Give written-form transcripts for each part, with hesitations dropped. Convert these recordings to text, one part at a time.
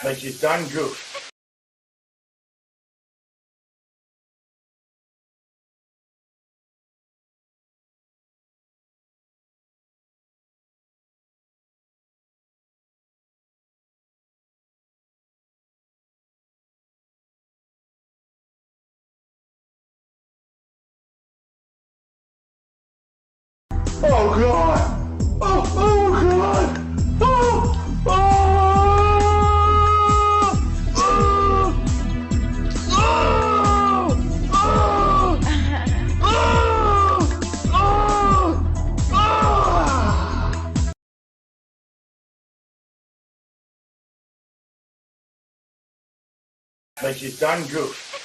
But you done goofed. Oh God! Oh God! Oh! But you done goofed.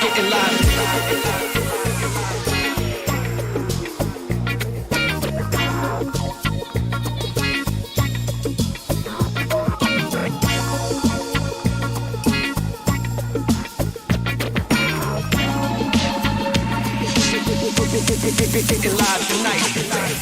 Getting live. Getting live tonight. Getting live.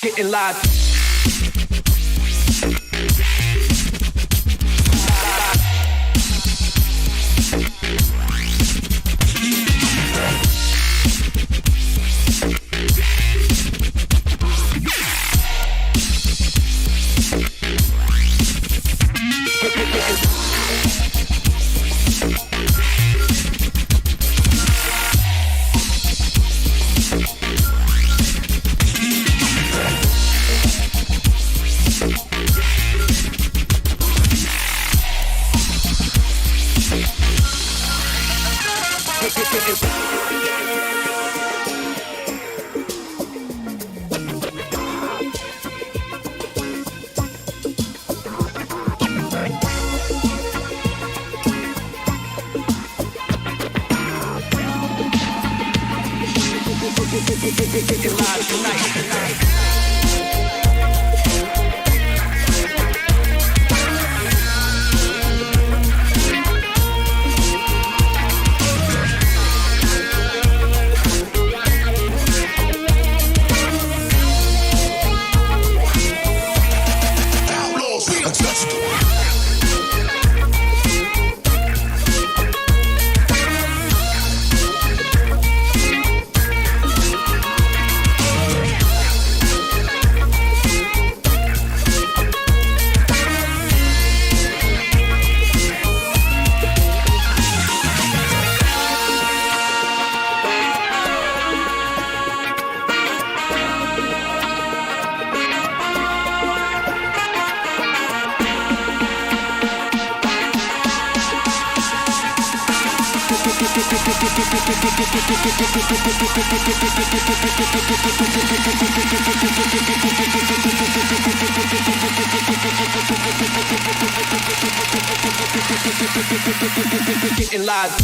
Getting live. live tonight. Getting live.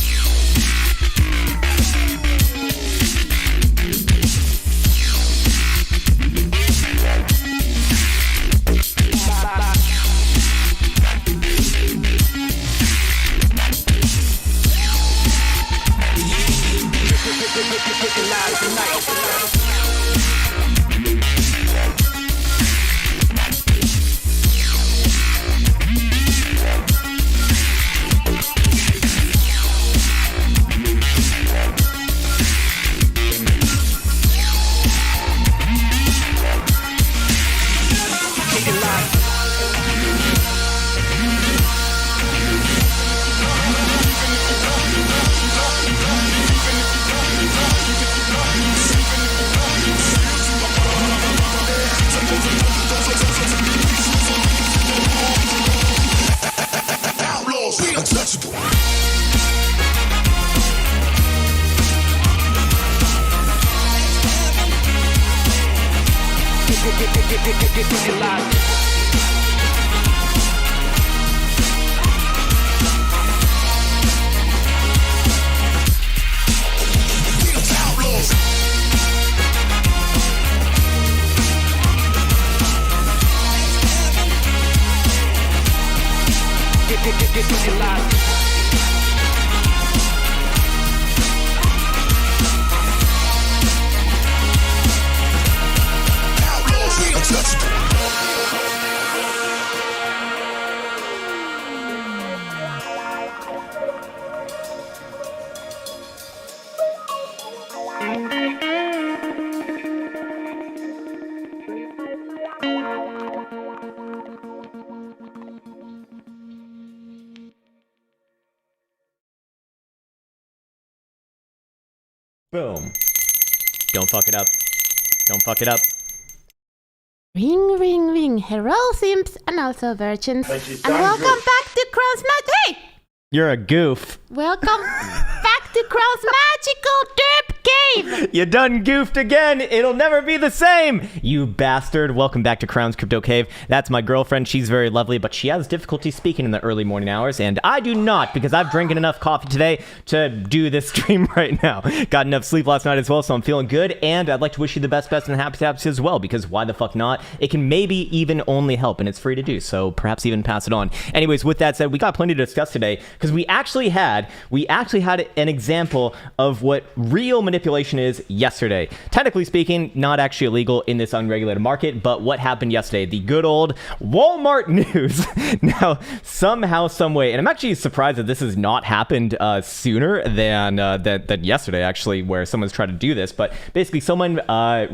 Getting live. Getting live. Boom. Don't fuck it up. Don't fuck it up. Ring, ring, ring. Hello, simps, and also virgins. But she's And done welcome good. back to Krown's Hey! You're a goof. Welcome back to Krown's Magical Derp Cave! You done goofed again. It'll never be the same. You bastard. Welcome back to Krown's Crypto Cave. That's my girlfriend. She's very lovely, but she has difficulty speaking in the early morning hours, and I do not, because I've drinking enough coffee today to do this stream right now. Got enough sleep last night as well, so I'm feeling good, and I'd like to wish you the best and happy as well, because why the fuck not? It can maybe even only help, and it's free to do, so perhaps even pass it on. Anyways, with that said, we got plenty to discuss today, because we actually had an example of what real manipulation is yesterday. Technically speaking, not actually illegal in this unregulated market, but what happened yesterday? The good old Walmart news. Now, somehow, some way, and I'm actually surprised that this has not happened sooner than yesterday, actually, where someone's tried to do this, but basically someone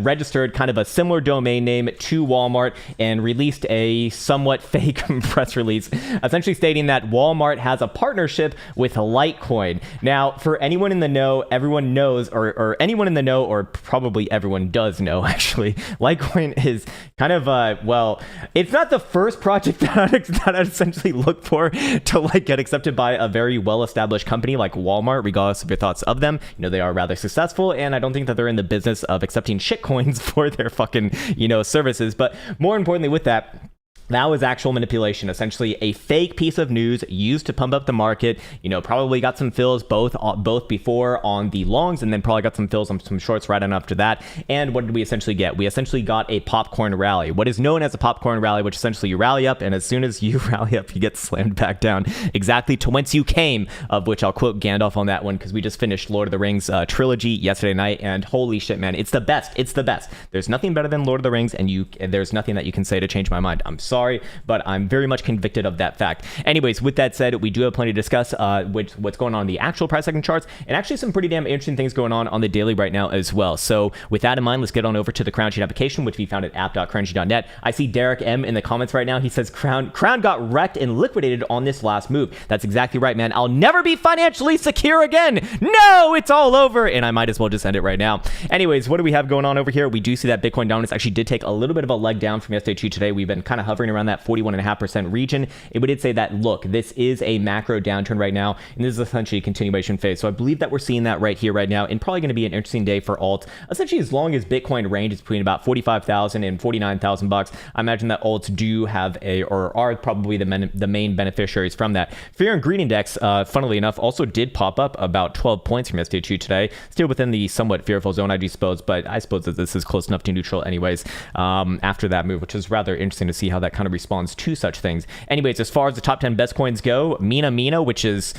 registered kind of a similar domain name to Walmart and released a somewhat fake press release, essentially stating that Walmart has a partnership with Litecoin. Now, for anyone in the know, everyone knows, or anyone in the know, or probably everyone does know, actually, Litecoin is kind of, well, it's not the first project that I'd essentially look for to like get accepted by a very well-established company like Walmart, regardless of your thoughts of them. You know, they are rather successful, and I don't think that they're in the business of accepting shitcoins for their fucking, you know, services. But more importantly with that, That was actual manipulation, essentially a fake piece of news used to pump up the market. You know, probably got some fills both before on the longs, and then probably got some fills on some shorts right on after that. And what did we essentially get? We essentially got a popcorn rally, what is known as a popcorn rally, which essentially you rally up, and as soon as you rally up, you get slammed back down exactly to whence you came, of which I'll quote Gandalf on that one, because we just finished Lord of the Rings trilogy yesterday night, and holy shit, man, it's the best. It's the best. There's nothing better than Lord of the Rings, and there's nothing that you can say to change my mind. I'm sorry, but I'm very much convicted of that fact. Anyways, with that said, we do have plenty to discuss what's going on in the actual price action charts, and actually some pretty damn interesting things going on the daily right now as well. So with that in mind, let's get on over to the Krown Sheet application, which we found at app.crownsheet.net. I see Derek M in the comments right now. He says Krown got wrecked and liquidated on this last move. That's exactly right, man. I'll never be financially secure again. No, it's all over, and I might as well just end it right now. Anyways, what do we have going on over here? We do see that Bitcoin dominance actually did take a little bit of a leg down from yesterday to today. We've been kind of hovering around that 41.5% region. We did say that, look, this is a macro downturn right now, and this is essentially a continuation phase. So I believe that we're seeing that right here, right now, and probably going to be an interesting day for alts. Essentially, as long as Bitcoin range is between about 45,000 and 49,000 bucks, I imagine that alts do have or are probably the main beneficiaries from that. Fear and greed index, funnily enough, also did pop up about 12 points from yesterday to today. Still within the somewhat fearful zone, I do suppose, but I suppose that this is close enough to neutral anyways after that move, which is rather interesting to see how that kind of responds to such things. Anyways, as far as the top 10 best coins go, Mina, which is,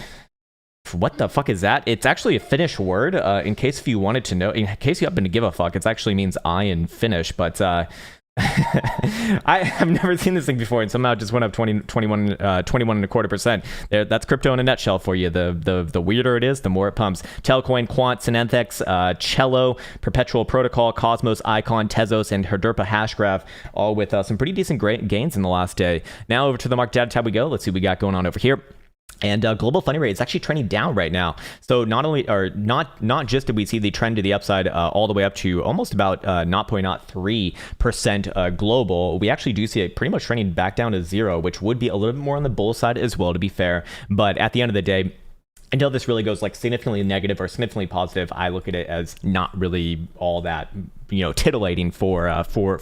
what the fuck is that? It's actually a Finnish word, in case if you wanted to know, in case you happen to give a fuck, it actually means I in Finnish, but I've never seen this thing before, and somehow it just went up 21.25%. That's crypto in a nutshell for you. The weirder it is, the more it pumps. Telcoin, Quant, Synenthex, Cello, Perpetual Protocol, Cosmos, Icon, Tezos, and Herdurpa Hashgraph, all with some pretty decent gains in the last day. Now over to the market data tab we go. Let's see what we got going on over here. And global funding rate is actually trending down right now. So not just did we see the trend to the upside all the way up to almost about 0.03% global, we actually do see it pretty much trending back down to zero, which would be a little bit more on the bull side as well, to be fair. But at the end of the day, until this really goes like significantly negative or significantly positive, I look at it as not really all that, titillating for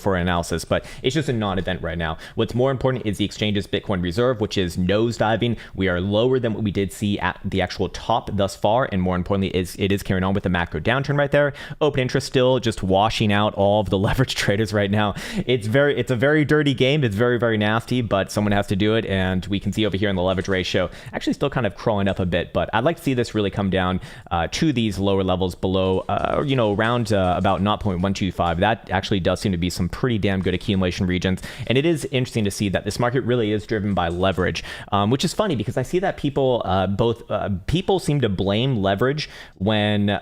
analysis, but it's just a non-event right now. What's more important is the exchange's Bitcoin reserve, which is nosediving. We are lower than what we did see at the actual top thus far, and more importantly, it is carrying on with the macro downturn right there. Open interest still just washing out all of the leverage traders right now. It's a very dirty game. It's very, very nasty, but someone has to do it, and we can see over here in the leverage ratio actually still kind of crawling up a bit, but I'd like to see this really come down to these lower levels below, around about 0.125. That actually does seem to be some pretty damn good accumulation regions. And it is interesting to see that this market really is driven by leverage, which is funny because I see that people seem to blame leverage when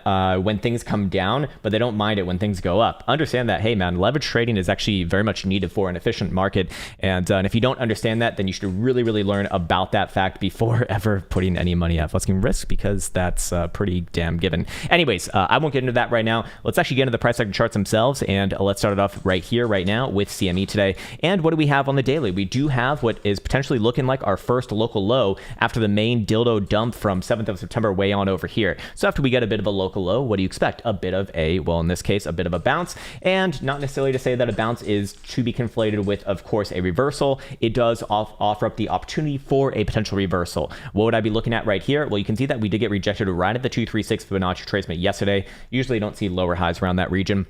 things come down, but they don't mind it when things go up. Understand that, hey man, leverage trading is actually very much needed for an efficient market. And if you don't understand that, then you should really, really learn about that fact before ever putting any money at fucking risk, because that's pretty damn given. Anyways, I won't get into that right now. Let's actually get into the price action charts themselves, and let's start it off right here, right now with CME today. And what do we have on the daily? We do have what is potentially looking like our first local low after the main dildo dump from 7th of September way on over here. So after we get a bit of a local low, what do you expect? A bit of a, well, in this case, a bit of a bounce, and not necessarily to say that a bounce is to be conflated with, of course, a reversal. It does offer up the opportunity for a potential reversal. What would I be looking at right here? Well, you can see that we did get rejected right at the 236 Fibonacci retracement yesterday. Usually don't see lower highs around that region.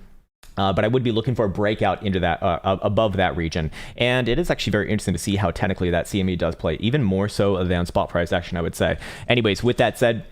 But I would be looking for a breakout into that above that region. And it is actually very interesting to see how technically that CME does play, even more so than spot price action, I would say. Anyways, with that said,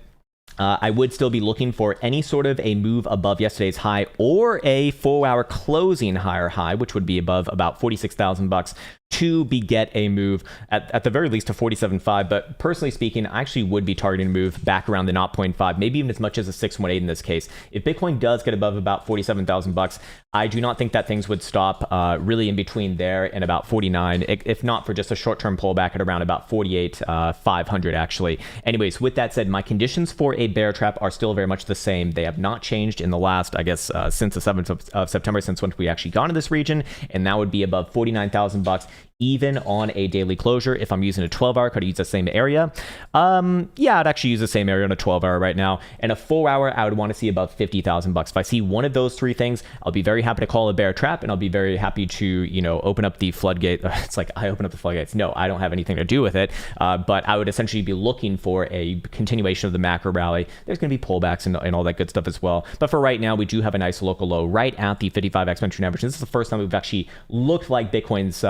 I would still be looking for any sort of a move above yesterday's high or a 4-hour closing higher high, which would be above about 46,000 bucks, to get a move at the very least to 47.5. But personally speaking, I actually would be targeting a move back around the 0.5, maybe even as much as a 618 in this case. If Bitcoin does get above about 47,000 bucks, I do not think that things would stop really in between there and about 49, if not for just a short-term pullback at around about 48,500 actually. Anyways, with that said, my conditions for a bear trap are still very much the same. They have not changed in the last, I guess, since the 7th of September, since when we actually got into this region, and that would be above 49,000 bucks. even on a daily closure. If I'm using a 12-hour, could I use the same area? Yeah, I'd actually use the same area on a 12-hour right now. And a 4-hour, I would want to see about 50,000 bucks. If I see one of those three things, I'll be very happy to call a bear trap, and I'll be very happy to, you know, open up the floodgate. It's like I open up the floodgates. No, I don't have anything to do with it. But I would essentially be looking for a continuation of the macro rally. There's going to be pullbacks and all that good stuff as well. But for right now, we do have a nice local low right at the 55 exponential average. This is the first time we've actually looked like Bitcoin's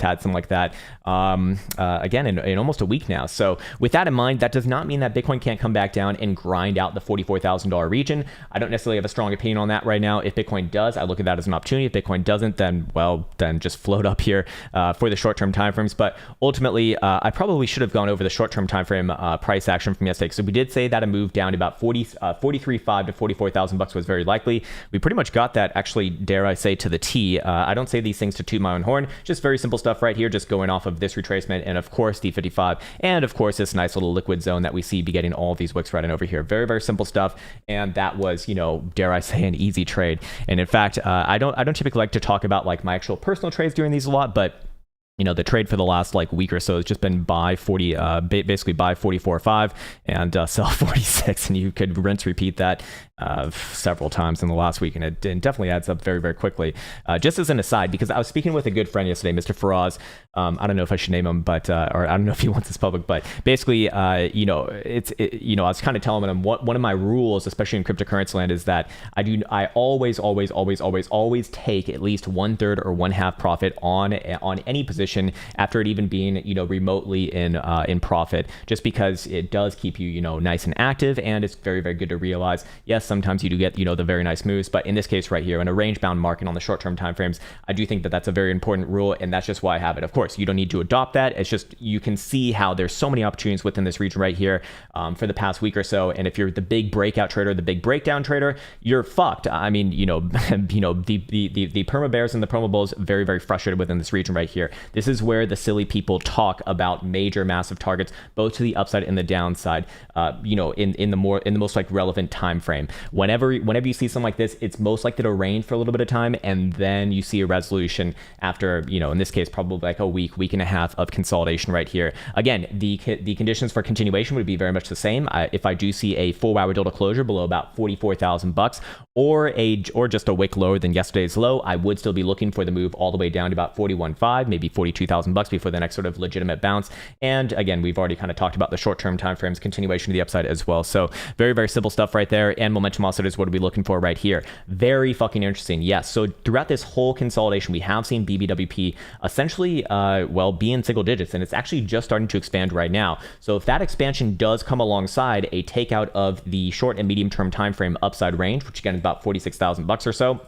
had something like that again in almost a week now. So with that in mind, that does not mean that Bitcoin can't come back down and grind out the $44,000 region. I don't necessarily have a strong opinion on that right now. If Bitcoin does, I look at that as an opportunity. If Bitcoin doesn't, then just float up here for the short-term timeframes. But ultimately, I probably should have gone over the short-term timeframe price action from yesterday. So we did say that a move down to about 43.5 to 44,000 bucks was very likely. We pretty much got that, actually, dare I say, to the T. I don't say these things to toot my own horn. Just very simple stuff right here, just going off of this retracement, and of course the 55, and of course this nice little liquid zone that we see be getting all of these wicks right in over here. Very, very simple stuff, and that was, you know, dare I say, an easy trade. And in fact, I don't typically like to talk about like my actual personal trades during these a lot, but you know, the trade for the last like week or so has just been buy 40, basically buy 44.5 and sell 46, and you could rinse repeat that several times in the last week, and it definitely adds up very, very quickly. Just as an aside, because I was speaking with a good friend yesterday, Mr. Faraz. I don't know if I should name him, but or I don't know if he wants this public, but basically, you know, you know, I was kind of telling him one of my rules, especially in cryptocurrency land, is that I always take at least 1/3 or 1/2 profit on any position after it even being, you know, remotely in profit, just because it does keep you, you know, nice and active, and it's very, very good to realize, yes, sometimes you do get, you know, the very nice moves, but in this case right here, in a range bound market on the short-term timeframes, I do think that that's a very important rule, and that's just why I have it. Of course, you don't need to adopt that. It's just, you can see how there's so many opportunities within this region right here for the past week or so, and if you're the big breakout trader, the big breakdown trader, you're fucked. I mean, you know, you know, the perma bears and the promo bulls, very, very frustrated within this region right here. This is where the silly people talk about major, massive targets, both to the upside and the downside. You know, in the most like relevant time frame. Whenever you see something like this, it's most likely to range for a little bit of time, and then you see a resolution after, you know, in this case, probably like a week and a half of consolidation right here. Again, the conditions for continuation would be very much the same. If I do see a 4-hour delta closure below about 44,000 bucks, or just a wick lower than yesterday's low, I would still be looking for the move all the way down to about 41.5, maybe 42,000 bucks before the next sort of legitimate bounce. And again, we've already kind of talked about the short-term timeframes, continuation to the upside as well. So very, very simple stuff right there. And momentum oscillators, what are we looking for right here? Very fucking interesting. Yes. So throughout this whole consolidation, we have seen BBWP essentially, be in single digits, and it's actually just starting to expand right now. So if that expansion does come alongside a takeout of the short and medium term time frame upside range, which again is about 46,000 bucks or so,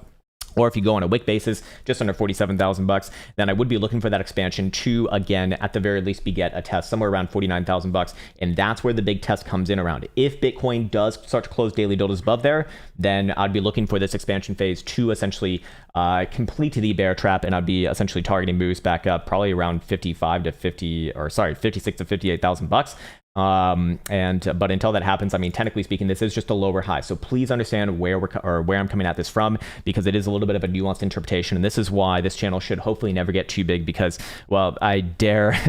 or if you go on a wick basis, just under 47,000 bucks, then I would be looking for that expansion to, again, at the very least, get a test somewhere around 49,000 bucks. And that's where the big test comes in around. If Bitcoin does start to close daily deltas above there, then I'd be looking for this expansion phase to essentially complete the bear trap, and I'd be essentially targeting moves back up probably around 56 to 58,000 bucks. But until that happens, I mean, technically speaking, this is just a lower high. So please understand where I'm coming at this from, because it is a little bit of a nuanced interpretation. And this is why this channel should hopefully never get too big, because, well,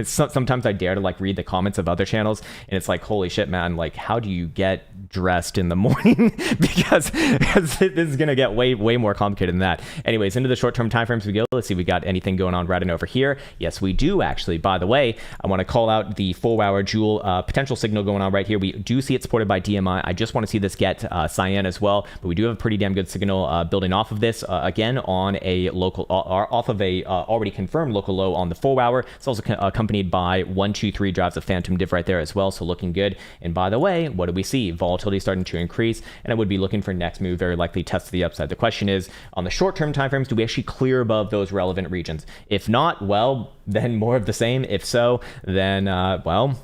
sometimes I dare to like read the comments of other channels, and it's like, holy shit, man, like, how do you get dressed in the morning? because this is going to get way, way more complicated than that. Anyways, into the short-term timeframes we go. Let's see, we got anything going on right in over here. Yes, we do actually. By the way, I want to call out the 4-hour Joule potential signal going on right here. We do see it supported by DMI. I just want to see this get cyan as well, but we do have a pretty damn good signal building off of this again on a local off of a already confirmed local low on the 4-hour. It's also accompanied by 1, 2, 3 drives of Fantom div right there as well, so looking good. And by the way, what do we see? Volatility starting to increase, and I would be looking for next move, very likely test to the upside. The question is, on the short-term timeframes, do we actually clear above those relevant regions? If not, well, then more of the same. If so, then well,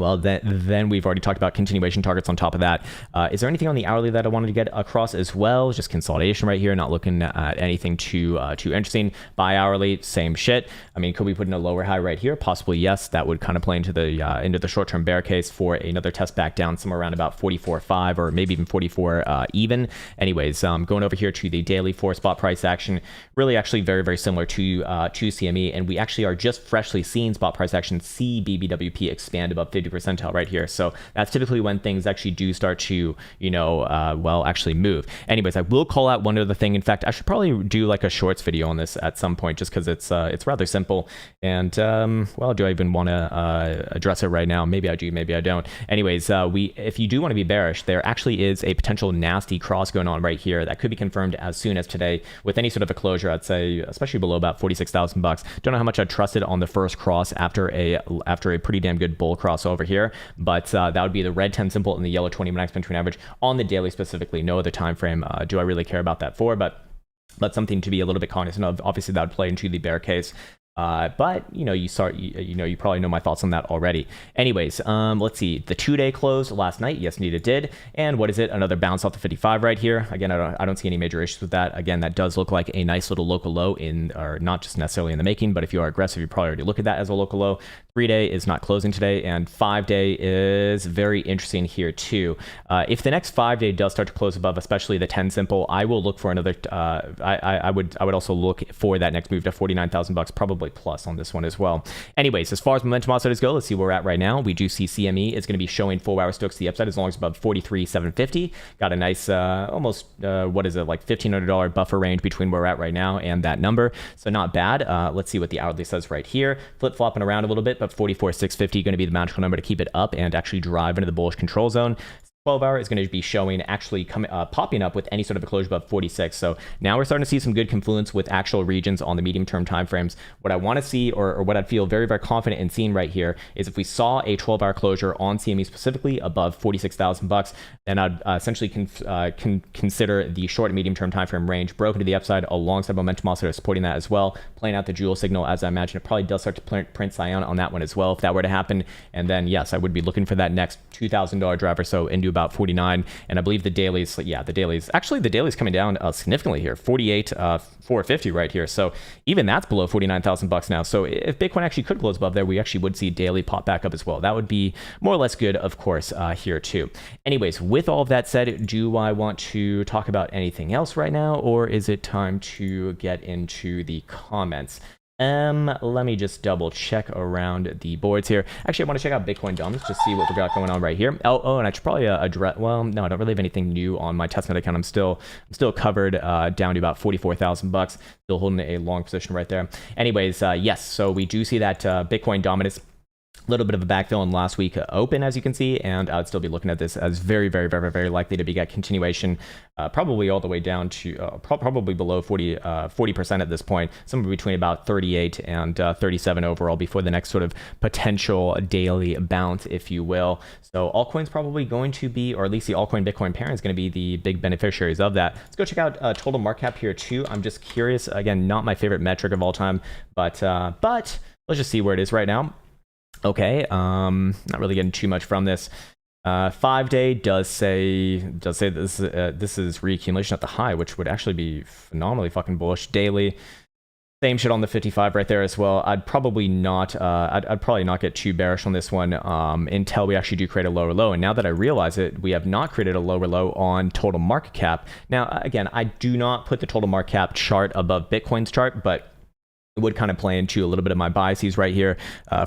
Well, then we've already talked about continuation targets on top of that. Is there anything on the hourly that I wanted to get across as well? Just consolidation right here, not looking at anything too interesting. Buy hourly, same shit. I mean, could we put in a lower high right here? Possibly, yes. That would kind of play into the short-term bear case for another test back down somewhere around about 44.5 or maybe even 44 even. Anyways, going over here to the daily for spot price action, really actually very, very similar to CME, and we actually are just freshly seeing spot price action see BBWP expand above 50 percentile right here. So that's typically when things actually do start to, well, actually move. Anyways, I will call out one other thing. In fact, I should probably do like a shorts video on this at some point, just because it's rather simple. And well, do I even want to address it right now? Maybe I do, maybe I don't. Anyways, if you do want to be bearish, there actually is a potential nasty cross going on right here that could be confirmed as soon as today with any sort of a closure. I'd say, especially below about 46,000 bucks. Don't know how much I trusted on the first cross after a pretty damn good bull cross over here, but that would be the red 10 simple and the yellow 20 minute exponential average on the daily specifically. No other time frame do I really care about that for, but something to be a little bit cognizant of. Obviously, that would play into the bear case. But you probably know my thoughts on that already. Anyways, let's see, the 2-day close last night, yes indeed it did. And what is it? Another bounce off the 55 right here. Again, I don't see any major issues with that. Again, that does look like a nice little local low or not just necessarily in the making, but if you are aggressive, you probably already look at that as a local low. 3-day is not closing today, and 5-day is very interesting here too. If the next 5-day does start to close above, especially the 10 simple, I will look for another. I would also look for that next move to 49,000 bucks, probably plus on this one as well. Anyways, as far as momentum oscillators go, let's see where we're at right now. We do see CME is going to be showing 4-hour Stokes to the upside as long as above 43,750. Got a nice almost what is it, like $1,500 buffer range between where we're at right now and that number, so not bad. Let's see what the hourly says right here. Flip-flopping around a little bit, but 44,650 going to be the magical number to keep it up and actually drive into the bullish control zone. 12-hour is going to be showing actually popping up with any sort of a closure above 46. So now we're starting to see some good confluence with actual regions on the medium-term timeframes. What I want to see, or what I'd feel very, very confident in seeing right here, is if we saw a 12-hour closure on CME specifically above 46,000 bucks, then I'd essentially consider the short and medium-term timeframe range broken to the upside alongside momentum oscillator supporting that as well, playing out the jewel signal as I imagine it probably does start to print Scion on that one as well if that were to happen. And then yes, I would be looking for that next $2,000 drive or so into about 49, and I believe the dailies, the dailies coming down significantly here, 48,450 right here. So even that's below 49,000 bucks now. So if Bitcoin actually could close above there, we actually would see daily pop back up as well. That would be more or less good, of course, here too. Anyways, with all of that said, do I want to talk about anything else right now, or is it time to get into the comments? Let me just double check around the boards here. Actually, I want to check out Bitcoin DOMs, just see what we got going on right here. Oh, and I should probably address, well, no, I don't really have anything new on my testnet account. I'm still covered down to about 44,000 bucks. Still holding a long position right there. Anyways, yes, so we do see that Bitcoin dominance. A little bit of a backfill in last week open, as you can see, and I'd still be looking at this as very, very, very, very likely to be a continuation, probably all the way down to probably below 40% at this point, somewhere between about 38 and 37 overall before the next sort of potential daily bounce, if you will. So altcoins probably going to be, or at least the altcoin Bitcoin parent is going to be the big beneficiaries of that. Let's go check out total market cap here too. I'm just curious, again, not my favorite metric of all time, but let's just see where it is right now. Okay, not really getting too much from this. 5-day does say this is reaccumulation at the high, which would actually be phenomenally fucking bullish. Daily, same shit on the 55 right there as well. I'd probably not get too bearish on this one until we actually do create a lower low. And now that I realize it, we have not created a lower low on total market cap. Now, again, I do not put the total market cap chart above Bitcoin's chart, but it would kind of play into a little bit of my biases right here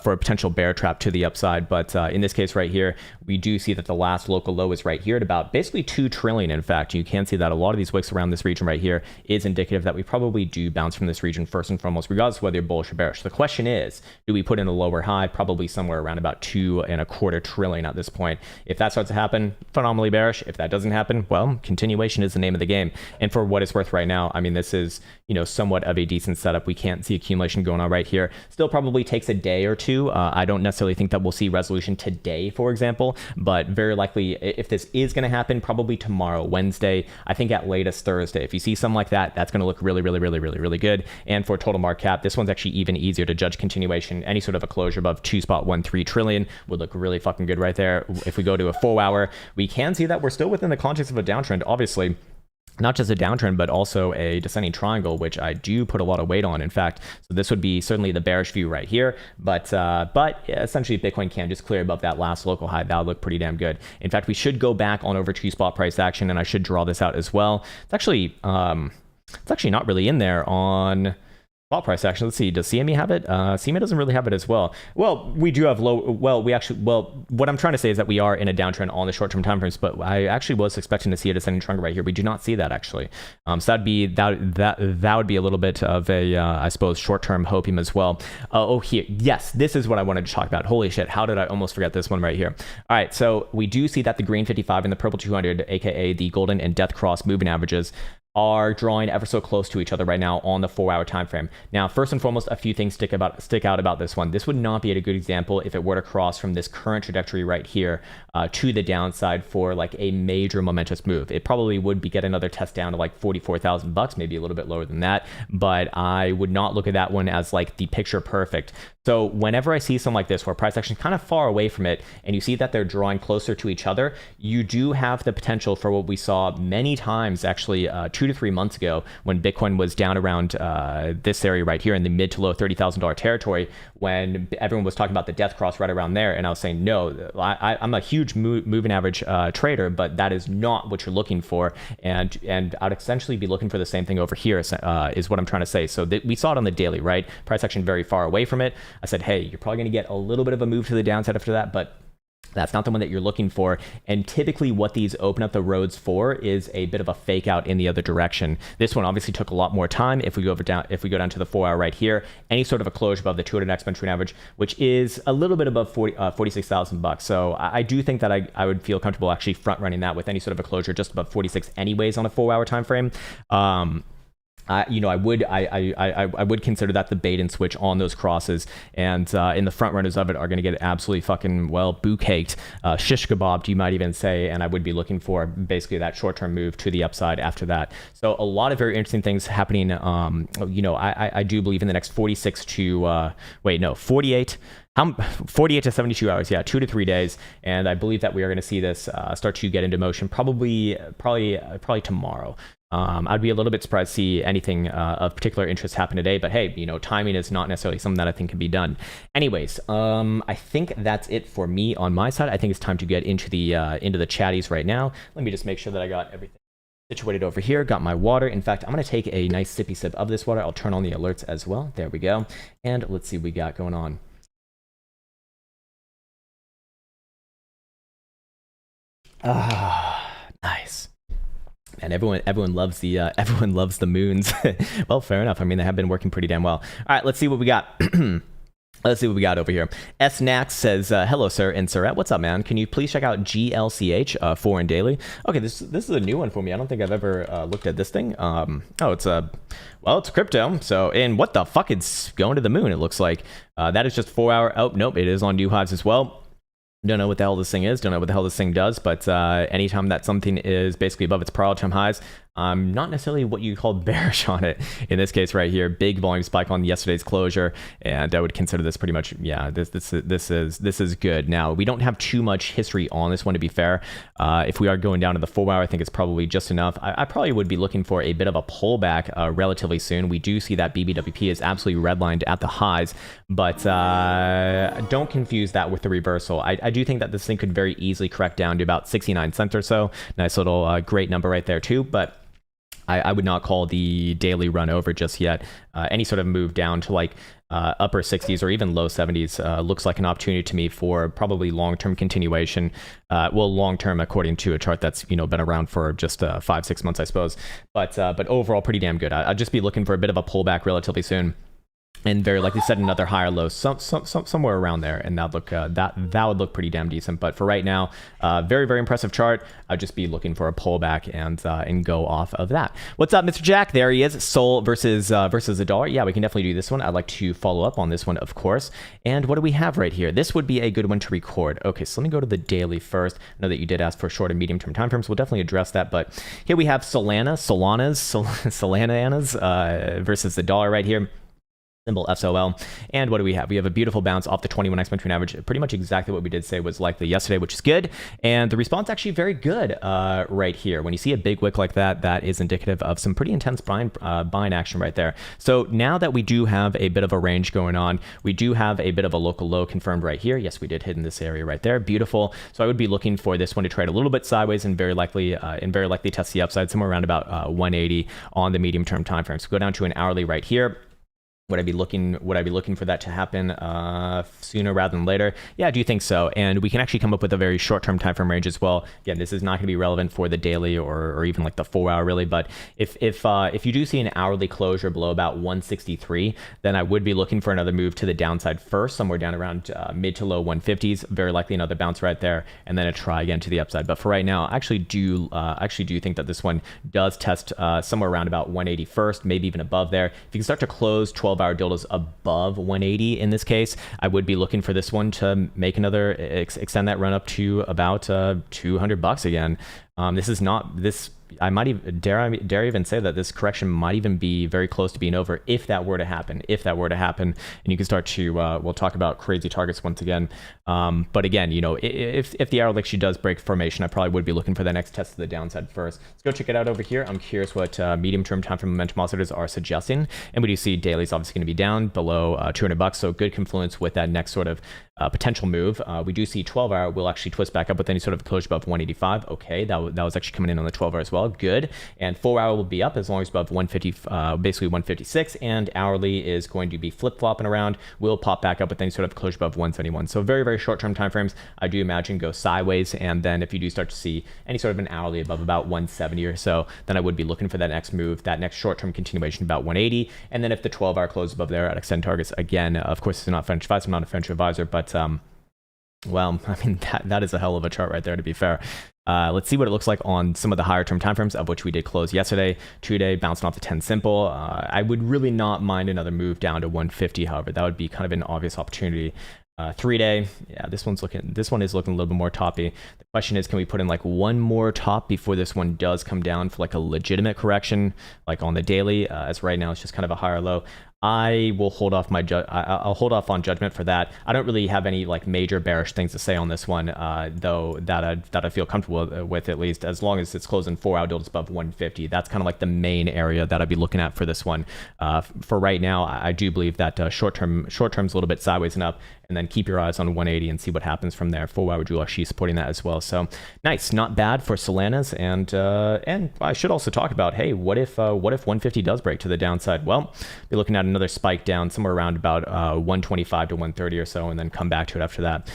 for a potential bear trap to the upside. But in this case right here, we do see that the last local low is right here at about basically 2 trillion. In fact, you can see that a lot of these wicks around this region right here is indicative that we probably do bounce from this region first and foremost, regardless of whether you're bullish or bearish. The question is, do we put in a lower high? Probably somewhere around about 2.25 trillion at this point. If that starts to happen, phenomenally bearish. If that doesn't happen, well, continuation is the name of the game. And for what it's worth right now, I mean, this is, somewhat of a decent setup. We can't see see accumulation going on right here. Still probably takes a day or two. I don't necessarily think that we'll see resolution today, for example, but very likely if this is going to happen, probably tomorrow, Wednesday, I think at latest Thursday. If you see something like that, that's going to look really, really, really, really, really good. And for total market cap, this one's actually even easier to judge continuation. Any sort of a closure above 2.13 trillion would look really fucking good right there. If we go to a 4 hour, we can see that we're still within the context of a downtrend, obviously. Not just a downtrend, but also a descending triangle, which I do put a lot of weight on. In fact, so this would be certainly the bearish view right here. But essentially, Bitcoin can just clear above that last local high. That would look pretty damn good. In fact, we should go back on over to spot price action, and I should draw this out as well. It's actually not really in there on spot price action. Let's see, does CME have it? CME doesn't really have it as well. Well, we do have what I'm trying to say is that we are in a downtrend on the short-term time frames, but I actually was expecting to see a descending triangle right here. We do not see that actually. So that would be a little bit of a, I suppose, short-term hopium as well. Here, yes, this is what I wanted to talk about. Holy shit, how did I almost forget this one right here? All right, so we do see that the green 55 and the purple 200, aka the golden and death cross moving averages, are drawing ever so close to each other right now on the 4 hour time frame. Now, first and foremost, a few things stick out about this one. This would not be a good example if it were to cross from this current trajectory right here to the downside for like a major momentous move. It probably would be get another test down to like 44,000 bucks, maybe a little bit lower than that, but I would not look at that one as like the picture perfect. So whenever I see something like this where price action is kind of far away from it and you see that they're drawing closer to each other, you do have the potential for what we saw many times actually 2 to 3 months ago when Bitcoin was down around this area right here in the mid to low $30,000 territory, when everyone was talking about the death cross right around there. And I was saying, no, I'm a huge moving average trader, but that is not what you're looking for. And I'd essentially be looking for the same thing over here is what I'm trying to say. So we saw it on the daily, right? Price action very far away from it. I said, hey, you're probably going to get a little bit of a move to the downside after that, but that's not the one that you're looking for. And typically what these open up the roads for is a bit of a fake out in the other direction. This one obviously took a lot more time. If we go down to the 4 hour right here, any sort of a closure above the 200 exponential average, which is a little bit above 46,000 bucks. So I do think that I would feel comfortable actually front running that with any sort of a closure just above 46 anyways on a 4 hour time frame. I would consider that the bait and switch on those crosses, and in the front runners of it are going to get absolutely fucking boo caked, shish kebabbed, you might even say. And I would be looking for basically that short-term move to the upside after that. So a lot of very interesting things happening. I do believe in the next 48 to 72 hours, 2 to 3 days, and I believe that we are going to see this start to get into motion probably tomorrow. I'd be a little bit surprised to see anything of particular interest happen today, but hey, timing is not necessarily something that I think can be done. Anyways, I think that's it for me on my side. I think it's time to get into the chatties right now. Let me just make sure that I got everything situated over here. Got my water. In fact, I'm going to take a nice sippy sip of this water. I'll turn on the alerts as well. There we go. And let's see what we got going on. Nice. And everyone loves the moons. Well, fair enough. I mean, they have been working pretty damn well. All right, let's see what we got. Let's see what we got over here. SNax says, hello, sir and sirette. What's up, man? Can you please check out GLCH foreign daily? Okay, this is a new one for me. I don't think I've ever looked at this thing. It's crypto. So, and what the fuck? It's going to the moon, it looks like. That is just 4 hour. Oh, nope, it is on new highs as well. Don't know what the hell this thing is. Don't know what the hell this thing does. But anytime that something is basically above its prior all-time highs, I'm not necessarily what you call bearish on it. In this case right here, big volume spike on yesterday's closure, and I would consider this pretty much, this is good. Now, we don't have too much history on this one, to be fair. If we are going down to the 4 hour, I think it's probably just enough. I probably would be looking for a bit of a pullback relatively soon. We do see that BBWP is absolutely redlined at the highs, but don't confuse that with the reversal. I do think that this thing could very easily correct down to about 69 cents or so. Nice little great number right there too, but I would not call the daily run over just yet. Any sort of move down to like upper 60s or even low 70s looks like an opportunity to me for probably long-term continuation. Long-term according to a chart that's been around for just 5-6 months, I suppose. But overall, pretty damn good. I'd just be looking for a bit of a pullback relatively soon. and very likely set another higher low somewhere around there, and that look that would look pretty damn decent. But for right now, very impressive chart. I'd just be looking for a pullback and go off of that. What's up, Mr. Jack? There he is. Sol versus the dollar. Yeah, we can definitely do this one. I'd like to follow up on this one, of course. And what do we have right here? This would be a good one to record. Okay, so let me go to the daily first. I know that you did ask for short and medium term time frames. We'll definitely address that. But here we have Solana's versus the dollar right here. Symbol SOL. And what do we have? We have a beautiful bounce off the 21 exponential average, pretty much exactly what we did say was likely yesterday, which is good. And the response actually very good right here. When you see a big wick like that, that is indicative of some pretty intense buying action right there. So now that we do have a bit of a range going on, we do have a bit of a local low confirmed right here. Yes, we did hit in this area right there. Beautiful. So I would be looking for this one to trade a little bit sideways and very likely test the upside somewhere around about 180 on the medium term time frame. So go down to an hourly right here. Would I be looking for that to happen sooner rather than later? Yeah, I do think so. And we can actually come up with a very short-term time frame range as well. Again, this is not going to be relevant for the daily or even like the 4 hour really. But if you do see an hourly closure below about 163, then I would be looking for another move to the downside first, somewhere down around mid to low 150s. Very likely another bounce right there, and then a try again to the upside. But for right now, I actually do think that this one does test somewhere around about 180 first, maybe even above there. If you can start to close 12-hour dildos above 180 in this case, I would be looking for this one to make another extend that run up to about $200 again. This is not this. I might even dare even say that this correction might even be very close to being over if that were to happen. And you can start to we'll talk about crazy targets once again. But again, you know, if the hourly actually does break formation, I probably would be looking for the next test of the downside first. Let's go check it out over here. I'm curious what medium-term time frame momentum oscillators are suggesting, and we do see daily is obviously going to be down below $200, so good confluence with that next sort of potential move. We do see 12-hour will actually twist back up with any sort of closure above 185. Okay, that was actually coming in on the 12-hour as well. Good. And 4-hour will be up as long as above 150, basically 156, and hourly is going to be flip-flopping around. Will pop back up with any sort of closure above 171. So very short-term time frames, I do imagine go sideways, and then if you do start to see any sort of an hourly above about 170 or so, then I would be looking for that next move, that next short-term continuation about 180, and then if the 12-hour closes above there, I'd extend targets again. Of course, it's not financial advice, I'm not a financial advisor, but well, I mean, that is a hell of a chart right there, to be fair. Let's see what it looks like on some of the higher term timeframes, of which we did close yesterday. 2-day bouncing off the 10 simple. I would really not mind another move down to 150. However, that would be kind of an obvious opportunity. 3-day, yeah, this one is looking a little bit more toppy. The question is, can we put in like one more top before this one does come down for like a legitimate correction, like on the daily? As right now, it's just kind of a higher low. I will hold off I'll hold off on judgment for that. I don't really have any like major bearish things to say on this one, though that I feel comfortable with, at least as long as it's closing 4-hour dildos above 150. That's kind of like the main area that I'd be looking at for this one. For right now, I do believe that short term's a little bit sideways and up, and then keep your eyes on 180 and see what happens from there. 4-hour Jewel actually supporting that as well. So nice, not bad for Solana's. And I should also talk about, hey, what if 150 does break to the downside? Well, be looking at another spike down somewhere around about 125 to 130 or so, and then come back to it after that.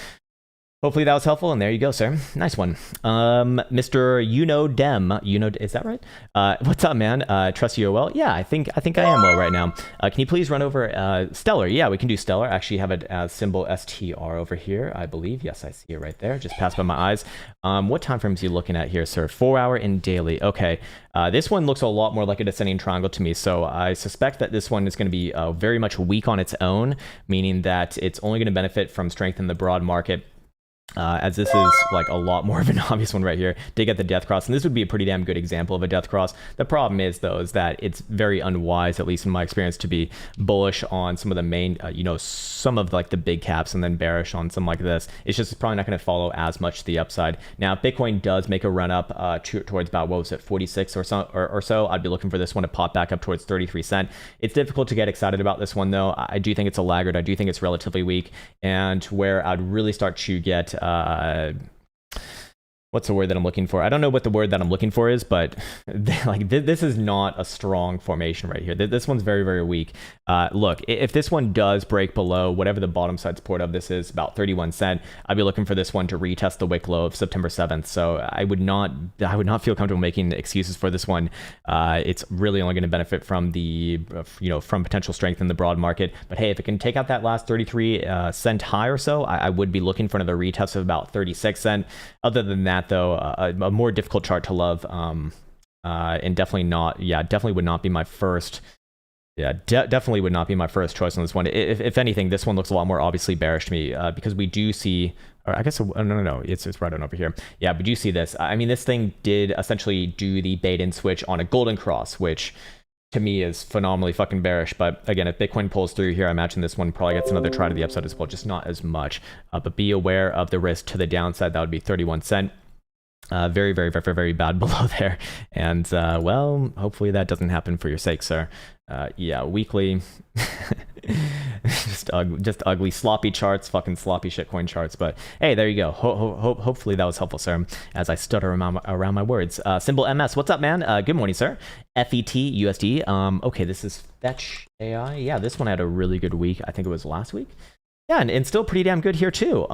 Hopefully that was helpful, and there you go, sir. Nice one. Mr. Dem, is that right? What's up, man? Trust you well? Yeah, I think I am well right now. Can you please run over Stellar? Yeah, we can do Stellar. I actually have it as symbol STR over here, I believe. Yes, I see it right there. Just passed by my eyes. What time frames are you looking at here, sir? 4-hour and daily. Okay. This one looks a lot more like a descending triangle to me, so I suspect that this one is going to be very much weak on its own, meaning that it's only going to benefit from strength in the broad market. As this is like a lot more of an obvious one right here. Did get the death cross, and this would be a pretty damn good example of a death cross. The problem is, though, is that it's very unwise, at least in my experience, to be bullish on some of the main, some of like the big caps, and then bearish on some like this. It's just probably not going to follow as much to the upside. Now, if Bitcoin does make a run up towards about, what was it, 46 or so, I'd be looking for this one to pop back up towards 33 cents. It's difficult to get excited about this one, though. I do think it's a laggard. I do think it's relatively weak, and where I'd really start to get what's the word that I'm looking for? I don't know what the word that I'm looking for is, but like this is not a strong formation right here. This one's very, very weak. Look, if this one does break below whatever the bottom side support of this is, about 31 cent, I'd be looking for this one to retest the wick low of September 7th. So I would not feel comfortable making excuses for this one. It's really only going to benefit from the, from potential strength in the broad market. But hey, if it can take out that last 33 cent high or so, I would be looking for another retest of about 36 cent. Other than that, though, a more difficult chart to love, and definitely would not be my first. Yeah, definitely would not be my first choice on this one. If anything, this one looks a lot more obviously bearish to me, because we do see, or I guess, no, it's right on over here. Yeah, we do see this. I mean, this thing did essentially do the bait-in switch on a golden cross, which to me is phenomenally fucking bearish. But again, if Bitcoin pulls through here, I imagine this one probably gets another try to the upside as well, just not as much. But be aware of the risk to the downside. That would be 31 cent. Very, very, very, very bad below there. And well, hopefully that doesn't happen for your sake, sir. Yeah, weekly, just ugly, sloppy charts, fucking sloppy shitcoin charts. But hey, there you go. Hopefully that was helpful, sir, as I stutter around my words. Symbol MS, what's up, man? Good morning, sir. FET USD. Okay, this is Fetch AI. Yeah, this one had a really good week. I think it was last week. Yeah, and still pretty damn good here too.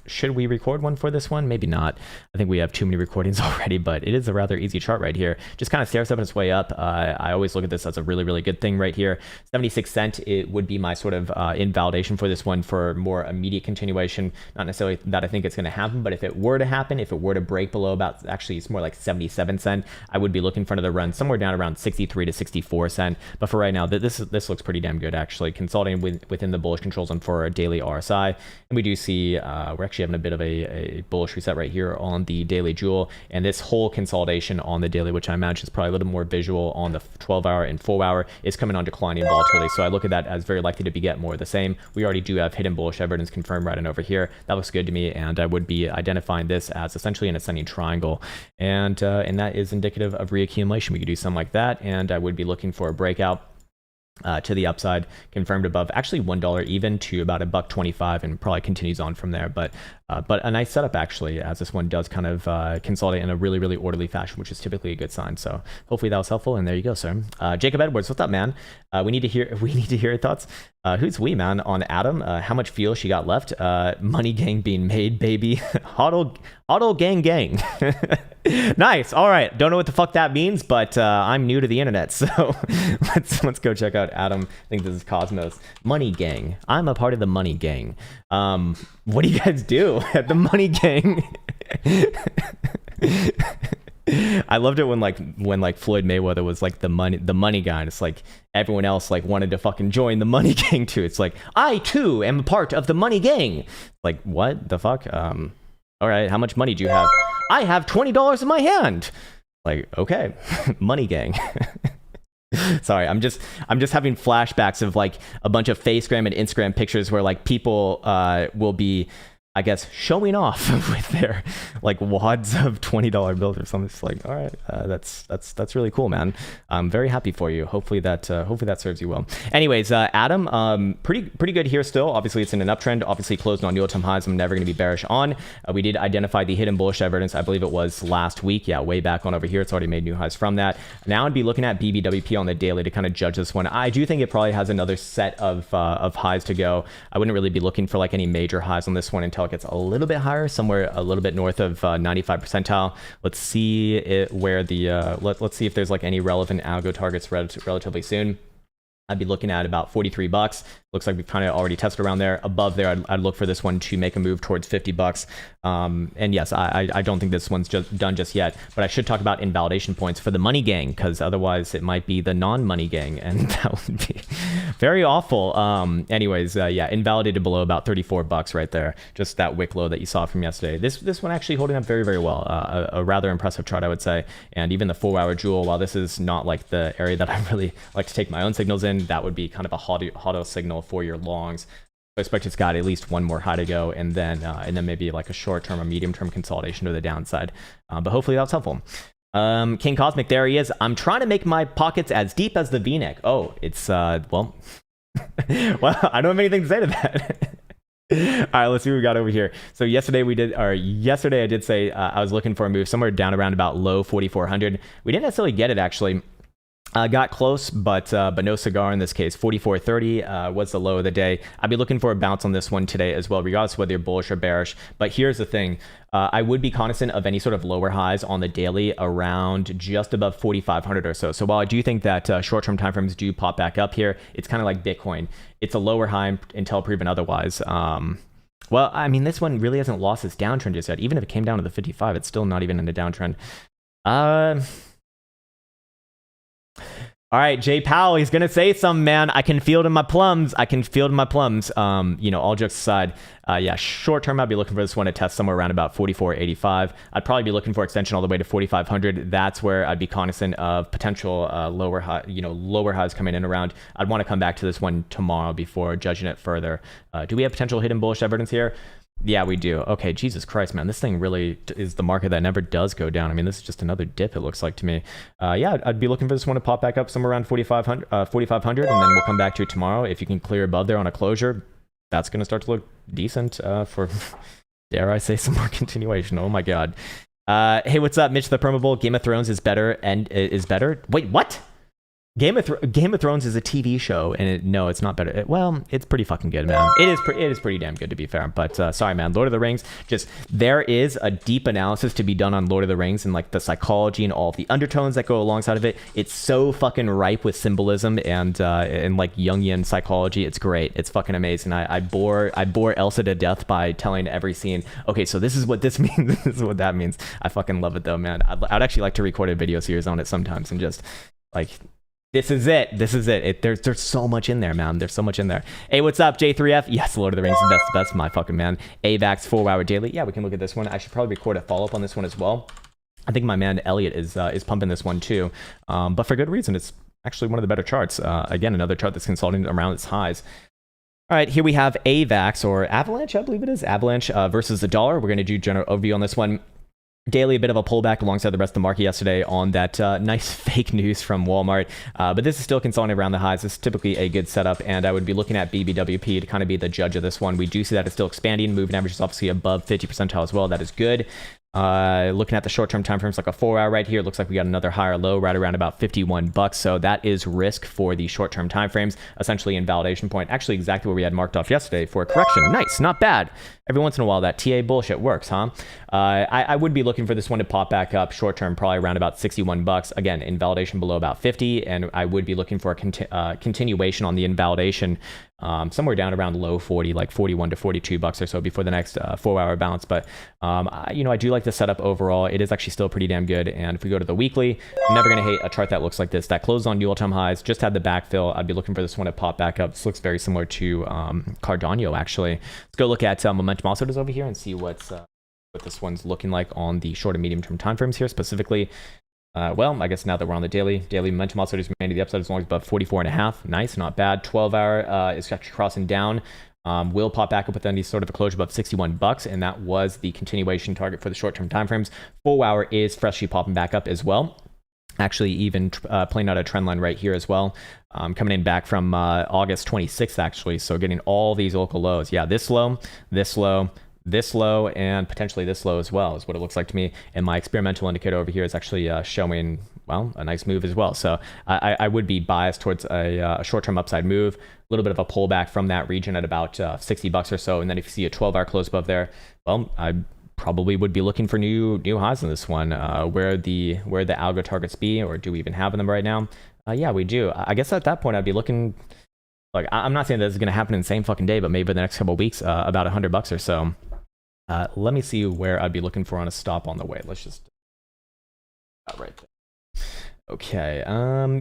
Should we record one for this one? Maybe not. I think we have too many recordings already, but it is a rather easy chart right here. Just kind of stair stepping its way up. I always look at this as a really, really good thing right here. 76 cent, it would be my sort of invalidation for this one for more immediate continuation. Not necessarily that I think it's going to happen, but if it were to happen, if it were to break below about, actually it's more like 77 cent, I would be looking for another run somewhere down around 63 to 64 cent. But for right now, this looks pretty damn good actually. Consolidating within the bullish controls on for a daily RSI. And we do see, we're actually having a bit of a bullish reset right here on the daily jewel, and this whole consolidation on the daily, which I imagine is probably a little more visual on the 12-hour and 4-hour, is coming on declining volatility. So I look at that as very likely to be get more of the same. We already do have hidden bullish evidence confirmed right on over here. That looks good to me, and I would be identifying this as essentially an ascending triangle, and that is indicative of reaccumulation. We could do something like that, and I would be looking for a breakout to the upside, confirmed above actually $1 even to about $1.25, and probably continues on from there. But a nice setup actually, as this one does kind of consolidate in a really, really orderly fashion, which is typically a good sign. So hopefully that was helpful. And there you go, sir. Jacob Edwards, what's up, man? We need to hear your thoughts. Who's we, man? On Adam, how much fuel she got left? Money gang being made, baby. Hodl gang. Nice. All right. Don't know what the fuck that means, but I'm new to the internet, so let's go check out Adam. I think this is Cosmos. Money gang. I'm a part of the money gang. What do you guys do at the money gang? I loved it when Floyd Mayweather was like the money guy, and it's like everyone else like wanted to fucking join the money gang too. It's like, I too am a part of the money gang. Like, what the fuck? All right, how much money do you have? I have $20 in my hand. Like, okay, money gang. Sorry, I'm just having flashbacks of like a bunch of Facegram and Instagram pictures where like people will be, I guess, showing off with their like wads of $20 bills or something. It's like, all right, that's really cool, man. I'm very happy for you. Hopefully that serves you well. Anyways, Adam, pretty good here still. Obviously, it's in an uptrend. Obviously, closed on new all-time highs. I'm never going to be bearish on. We did identify the hidden bullish evidence. I believe it was last week. Yeah, way back on over here. It's already made new highs from that. Now I'd be looking at BBWP on the daily to kind of judge this one. I do think it probably has another set of highs to go. I wouldn't really be looking for like any major highs on this one until it gets a little bit higher, somewhere a little bit north of 95 percentile. Let's see where the let's see if there's like any relevant algo targets relatively soon. I'd be looking at about $43. Looks like we've kind of already tested around there. Above there, I'd look for this one to make a move towards $50. And yes, I don't think this one's just done just yet, but I should talk about invalidation points for the money gang, because otherwise it might be the non-money gang, and that would be very awful. Anyways, yeah, invalidated below about $34 right there. Just that wick low that you saw from yesterday. This one actually holding up very, very well. A rather impressive chart, I would say. And even the 4-hour jewel, while this is not like the area that I really like to take my own signals in, that would be kind of a HODL signal for your longs. I expect it's got at least one more high to go, and then maybe like a short-term or medium-term consolidation to the downside. But hopefully that's helpful. King Cosmic, there he is. I'm trying to make my pockets as deep as the V-neck. Oh, it's well, well, I don't have anything to say to that. All right, let's see what we got over here. So yesterday I did say I was looking for a move somewhere down around about low 4,400. We didn't necessarily get it actually. Got close, but no cigar in this case. 44.30 was the low of the day. I'd be looking for a bounce on this one today as well, regardless of whether you're bullish or bearish. But here's the thing. I would be cognizant of any sort of lower highs on the daily around just above 4,500 or so. So while I do think that short-term timeframes do pop back up here, it's kind of like Bitcoin. It's a lower high until proven otherwise. Well, I mean, this one really hasn't lost its downtrend just yet. Even if it came down to the 55, it's still not even in a downtrend. All right, Jay Powell, he's going to say something, man. I can feel it in my plums. All jokes aside, yeah, short term, I'd be looking for this one to test somewhere around about 44.85. I'd probably be looking for extension all the way to 4,500. That's where I'd be cognizant of potential lower highs coming in around. I'd want to come back to this one tomorrow before judging it further. Do we have potential hidden bullish evidence here? Yeah, we do. Okay, Jesus Christ, man. This thing really is the market that never does go down. I mean, this is just another dip, it looks like to me. Yeah, I'd be looking for this one to pop back up somewhere around 4,500, and then we'll come back to it tomorrow. If you can clear above there on a closure, that's going to start to look decent for, dare I say, some more continuation. Oh, my God. Hey, what's up, Mitch the Permable? Game of Thrones is better and is better? Wait, what? Game of Thrones is a TV show, and no, it's not better. Well, it's pretty fucking good, man. It is pretty damn good, to be fair. But sorry, man. Lord of the Rings, there is a deep analysis to be done on Lord of the Rings and like the psychology and all of the undertones that go alongside of it. It's so fucking ripe with symbolism and like Jungian psychology. It's great. It's fucking amazing. I bore Elsa to death by telling every scene, okay, so this is what this means. This is what that means. I fucking love it though, man. I'd actually like to record a video series on it sometimes and just like. This is it. There's so much in there, man. There's so much in there. Hey, what's up, J3F? Yes, Lord of the Rings, the best, my fucking man. AVAX 4-hour daily. Yeah, we can look at this one. I should probably record a follow-up on this one as well. I think my man Elliot is pumping this one too, but for good reason. It's actually one of the better charts. Again, another chart that's consolidating around its highs. All right, here we have AVAX or Avalanche, I believe it is. Avalanche versus the dollar. We're going to do general overview on this one. Daily, a bit of a pullback alongside the rest of the market yesterday on that nice fake news from Walmart. But this is still consolidating around the highs. This is typically a good setup, and I would be looking at BBWP to kind of be the judge of this one. We do see that it's still expanding. Moving average is obviously above 50 percentile as well. That is good. Looking at the short-term time frames, like a 4-hour right here, it looks like we got another higher low right around about $51. So that is risk for the short-term time frames, essentially invalidation point. Actually, exactly where we had marked off yesterday for a correction. Nice, not bad. Every once in a while, that TA bullshit works, huh? I would be looking for this one to pop back up short-term, probably around about $61. Again, invalidation below about 50, and I would be looking for a continuation on the invalidation somewhere down around low 40, like 41 to $42 or so before the next 4-hour bounce. But I do like the setup overall. It is actually still pretty damn good. And if we go to the weekly, I'm never going to hate a chart that looks like this. That closed on new all-time highs, just had the backfill. I'd be looking for this one to pop back up. This looks very similar to Cardano, actually. Let's go look at momentum oscillators over here and see what this one's looking like on the short and medium term time frames here specifically. Well, I guess now that we're on the daily momentum oscillators remain to the upside as long as above 44.5. Nice, not bad. 12-hour is actually crossing down. Will pop back up with any sort of a closure above $61, and that was the continuation target for the short-term timeframes. 4-hour is freshly popping back up as well. Actually, even playing out a trend line right here as well. Coming in back from August 26th, actually. So getting all these local lows. Yeah, this low, this low, this low, and potentially this low as well is what it looks like to me. And my experimental indicator over here is actually showing, well, a nice move as well. So I would be biased towards a short-term upside move, a little bit of a pullback from that region at about $60 or so. And then if you see a 12-hour close above there, well, I probably would be looking for new highs in this one. Where the algo targets be, or do we even have them right now? Yeah, we do. I guess at that point I'd be looking. Like, I'm not saying that this is going to happen in the same fucking day, but maybe in the next couple of weeks, about $100 or so. Let me see where I'd be looking for on a stop on the way. Let's just right there. Okay.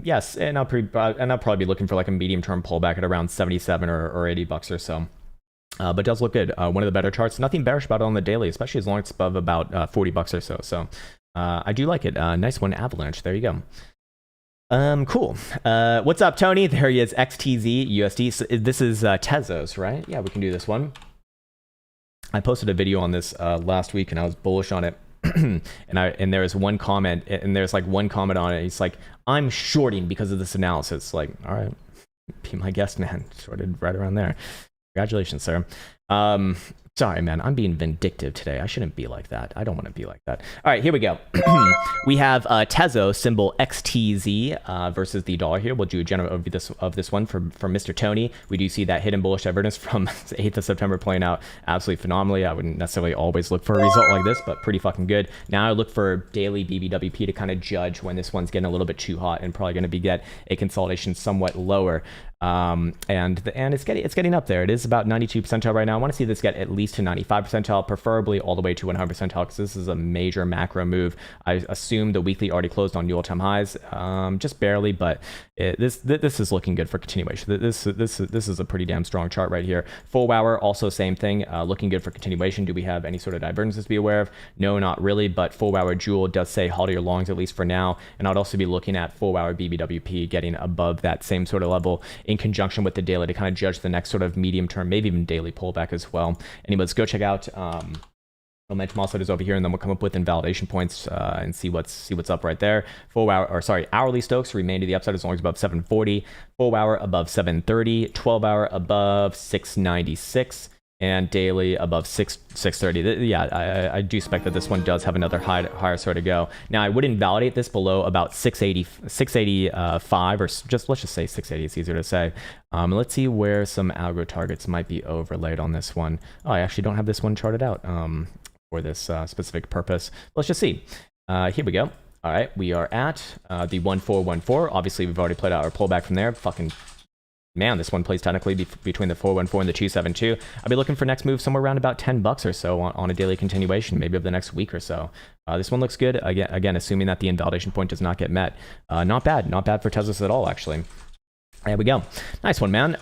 Yes, and I'll probably be looking for like a medium term pullback at around 77 or $80 or so. But it does look good. One of the better charts. Nothing bearish about it on the daily, especially as long as it's above about $40 or so. So I do like it. Nice one, Avalanche. There you go. Cool. What's up, Tony? There he is. XTZ USD. So this is Tezos, right? Yeah, we can do this one. I posted a video on this last week, and I was bullish on it. and there was one comment, and there's like one comment on it. He's like, "I'm shorting because of this analysis." Like, all right, be my guest, man. Shorted right around there. Congratulations, sir. Sorry, man. I'm being vindictive today. I shouldn't be like that. I don't want to be like that. All right, here we go. We have Tezos, symbol XTZ, versus the dollar here. We'll do a general overview of this one from Mr. Tony. We do see that hidden bullish divergence from 8th of September playing out absolutely phenomenally. I wouldn't necessarily always look for a result like this, but pretty fucking good. Now I look for daily BBWP to kind of judge when this one's getting a little bit too hot and probably going to get a consolidation somewhat lower. And it's getting up there. It is about 92 percentile right now. I want to see this get at least to 95 percentile, preferably all the way to 100 percentile, because this is a major macro move. I assume the weekly already closed on new all-time highs, just barely, but this is looking good for continuation. This is a pretty damn strong chart right here. Full hour, also same thing, looking good for continuation. Do we have any sort of divergences to be aware of? No, not really, but full hour Jewel does say hold your longs at least for now, and I'd also be looking at full hour BBWP getting above that same sort of level in conjunction with the daily to kind of judge the next sort of medium term, maybe even daily pullback as well. Anyways, go check out momentum oscillators over here, and then we'll come up with invalidation points and see what's up right there. Hourly Stokes remain to the upside as long as above 740, full hour above 730, 12 hour above 696. And daily above 630. Yeah, I do expect that this one does have another higher sort to go. Now, I would invalidate this below about 685, or let's just say 680. It's easier to say. Let's see where some algo targets might be overlaid on this one. Oh, I actually don't have this one charted out for this specific purpose. Let's just see. Here we go. All right, we are at the 1414. Obviously, we've already played out our pullback from there. Fucking man, this one plays technically between the 414 and the 272. I'll be looking for next move somewhere around about $10 or so on a daily continuation, maybe over the next week or so. This one looks good. Again, assuming that the invalidation point does not get met. Not bad for Tezos at all, actually. There we go. Nice one, man.